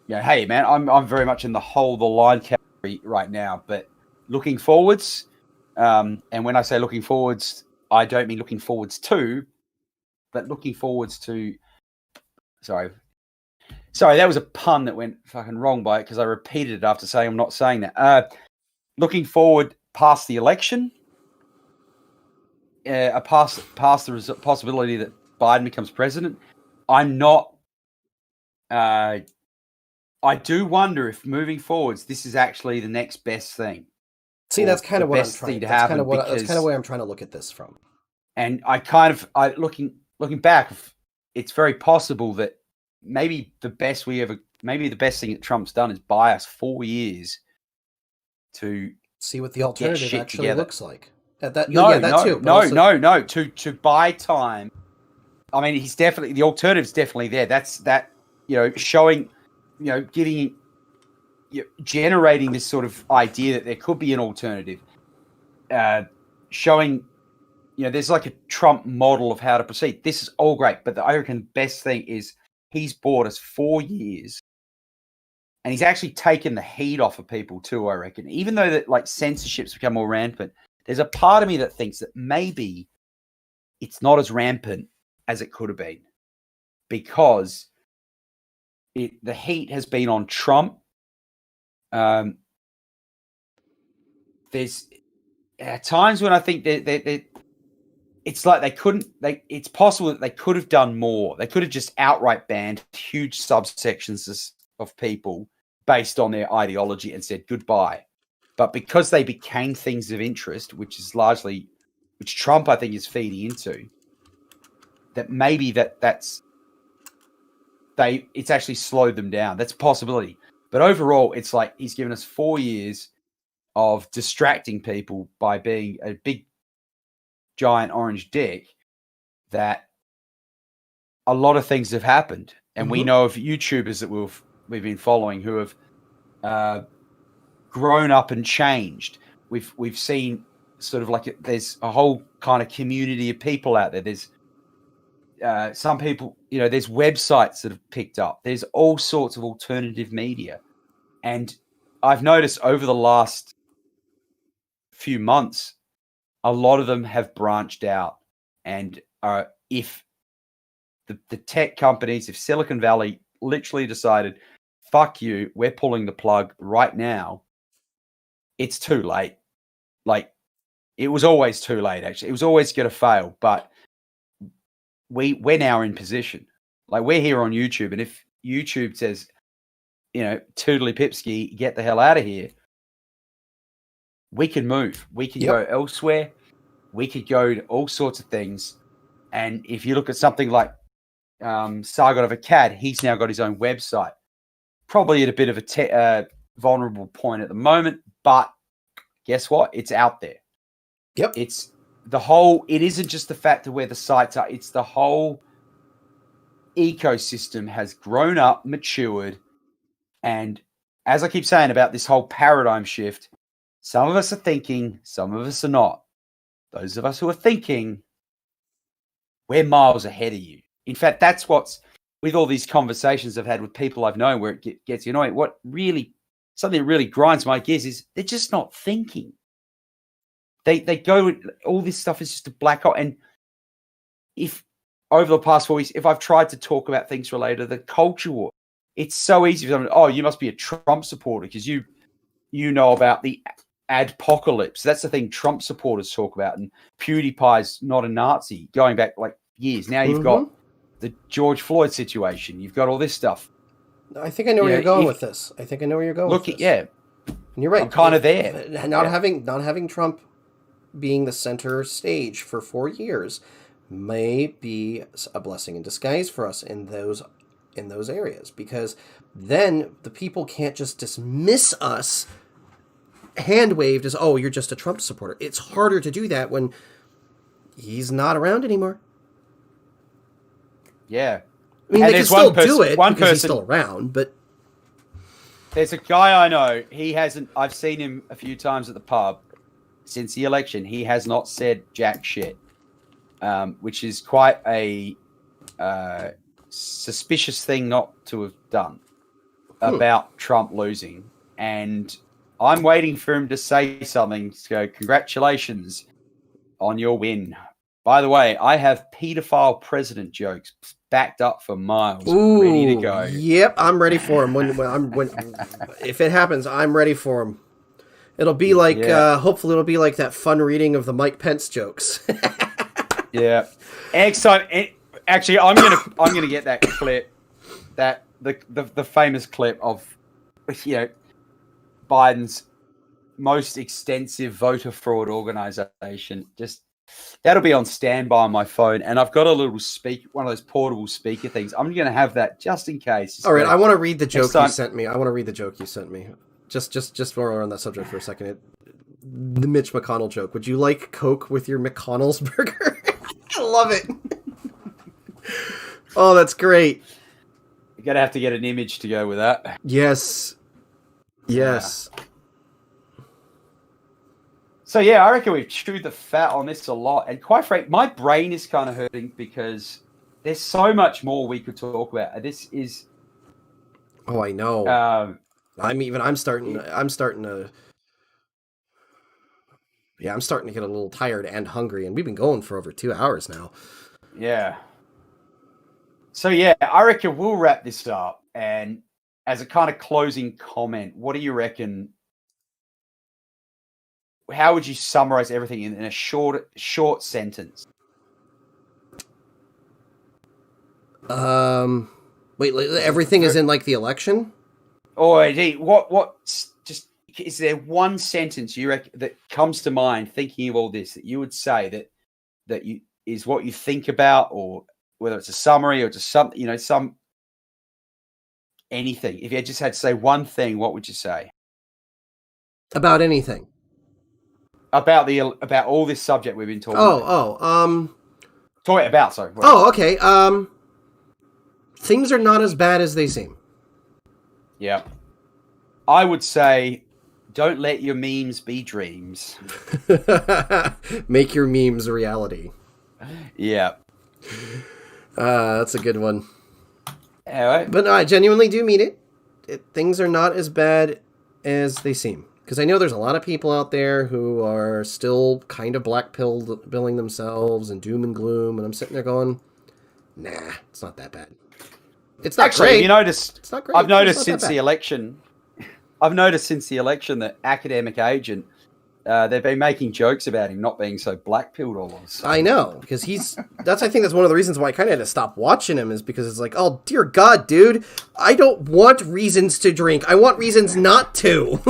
hey man, I'm very much in the hold the line category right now. But looking forwards, and when I say looking forwards, I don't mean looking forwards to, but looking forwards to. Sorry, that was a pun that went fucking wrong by it because I repeated it after saying I'm not saying that. Looking forward past the election, past the possibility that Biden becomes president. I'm not. I do wonder if moving forwards, this is actually the next best thing. See, that's kind of what I'm trying. That's kind of where I'm trying to look at this from. And looking back, it's very possible that maybe the best thing that Trump's done is buy us 4 years to see what the alternative actually looks like. To buy time. I mean, the alternative's definitely there. That's showing, generating this sort of idea that there could be an alternative, showing, there's like a Trump model of how to proceed. This is all great, but I reckon the best thing is he's bought us 4 years, and he's actually taken the heat off of people too, I reckon. Even though that like censorship's become more rampant, there's a part of me that thinks that maybe it's not as rampant as it could have been because the heat has been on Trump. There's times when I think that it's like it's possible that they could have done more. They could have just outright banned huge subsections of people based on their ideology and said goodbye. But because they became things of interest, which Trump, I think, is feeding into, that maybe it's actually slowed them down. That's a possibility. But overall, it's like he's given us 4 years of distracting people by being a big, giant orange dick that a lot of things have happened. And we know of YouTubers that we've been following who have grown up and changed. We've seen sort of like there's a whole kind of community of people out there. There's some people, there's websites that have picked up. There's all sorts of alternative media. And I've noticed over the last few months, a lot of them have branched out. And if the tech companies, if Silicon Valley literally decided, fuck you, we're pulling the plug right now, it's too late. Like, it was always too late, actually. It was always going to fail. But we're now in position. Like, we're here on YouTube, and if YouTube says, toodly pipski, get the hell out of here, we can move. We can go elsewhere. We could go to all sorts of things. And if you look at something like Sargon of Akkad, he's now got his own website. Probably at a bit of a vulnerable point at the moment, but guess what? It's out there. Yep. It isn't just the fact of where the sites are, it's the whole ecosystem has grown up, matured, and as I keep saying about this whole paradigm shift, some of us are thinking, some of us are not. Those of us who are thinking, we're miles ahead of you. In fact, that's what's, with all these conversations I've had with people I've known where it gets annoying, something that really grinds my gears is they're just not thinking. They go, all this stuff is just a black hole. And if over the past 4 weeks, if I've tried to talk about things related to the culture war, it's so easy for someone. Oh, you must be a Trump supporter because you know about the adpocalypse. That's the thing Trump supporters talk about, and PewDiePie's not a Nazi going back like years. Now you've got the George Floyd situation. You've got all this stuff. I think I know where you're going with this. I think I know where you're going with this. Yeah. And you're right. I'm kind of there. Not having Trump being the center stage for 4 years may be a blessing in disguise for us in those areas, because then the people can't just dismiss us hand waved as, oh, you're just a Trump supporter. It's harder to do that when he's not around anymore. Yeah. I mean, they can still do it because he's still around, but... There's a guy I know, I've seen him a few times at the pub since the election. He has not said jack shit, which is quite a suspicious thing not to have done about Trump losing. And I'm waiting for him to say something to go, congratulations on your win. By the way, I have pedophile president jokes backed up for miles, ready to go. Yep, I'm ready for him. If it happens, I'm ready for him. It'll be like, hopefully, it'll be like that fun reading of the Mike Pence jokes. Yeah, excellent. Actually, I'm gonna get that clip, that the famous clip of, Biden's most extensive voter fraud organization. Just that'll be on standby on my phone, and I've got a little one of those portable speaker things. I'm going to have that just in case. All right, I want to read the joke you sent me. Just while we're on that subject for a second. The Mitch McConnell joke. Would you like Coke with your McConnell's burger? I love it. Oh, that's great. You're going to have to get an image to go with that. Yes. So yeah, I reckon we've chewed the fat on this a lot, and quite frankly, my brain is kind of hurting because there's so much more we could talk about. This is. Oh, I know. I'm starting to. Yeah, I'm starting to get a little tired and hungry, and we've been going for over 2 hours now. Yeah. So yeah, I reckon we'll wrap this up, and as a kind of closing comment, what do you reckon? How would you summarize everything in a short sentence? Wait, everything is in like the election? Oh, what? Just is there one sentence you reckon that comes to mind thinking of all this that you would say that you is what you think about, or whether it's a summary or just some anything? If you just had to say one thing, what would you say about anything? About all this subject we've been talking about. Sorry. Oh, okay. Things are not as bad as they seem. Yeah. I would say, don't let your memes be dreams. Make your memes a reality. Yeah. That's a good one. Anyway. But no, I genuinely do mean it. Things are not as bad as they seem. Because I know there's a lot of people out there who are still kind of black-pilling themselves and doom and gloom, and I'm sitting there going, nah, it's not that bad. It's not great. You noticed, it's not great. I've noticed since the election that Academic Agent, they've been making jokes about him not being so black-pilled all of a sudden. I know, because I think that's one of the reasons why I kind of had to stop watching him, is because it's like, oh, dear God, dude, I don't want reasons to drink. I want reasons not to.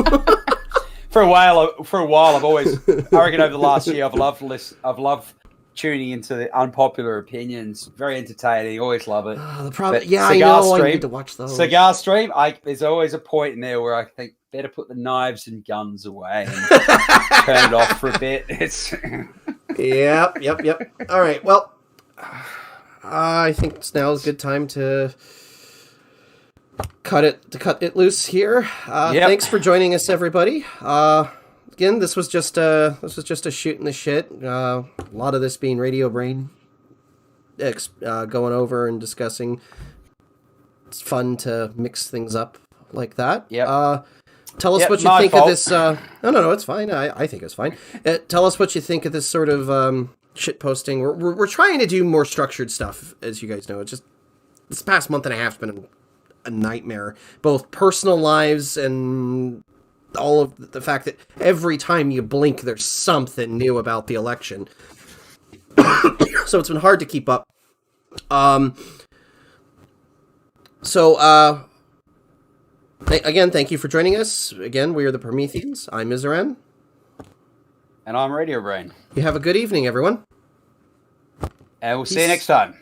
For a while, I've always, I reckon over the last year, I've loved tuning into the unpopular opinions. Very entertaining. Always love it. The problem, I know. I need to watch those. Cigar Stream. There's always a point in there where I think better put the knives and guns away and turn it off for a bit. It's. Yep. All right. Well, I think now is a good time to cut it loose here. Thanks for joining us, everybody. Again, this was just a shoot in the shit. A lot of this being Radio Brain, going over and discussing. It's fun to mix things up like that. Yeah. Tell us what you think of this. No, it's fine. I think it's fine. Tell us what you think of this sort of shit posting. We're trying to do more structured stuff, as you guys know. It's just this past month and a half has been a nightmare. Both personal lives and all of the fact that every time you blink, there's something new about the election. So it's been hard to keep up. Again, thank you for joining us. Again, we are the Prometheans. I'm Mizaran. And I'm Radio Brain. You have a good evening, everyone. And we'll see you Peace. next time.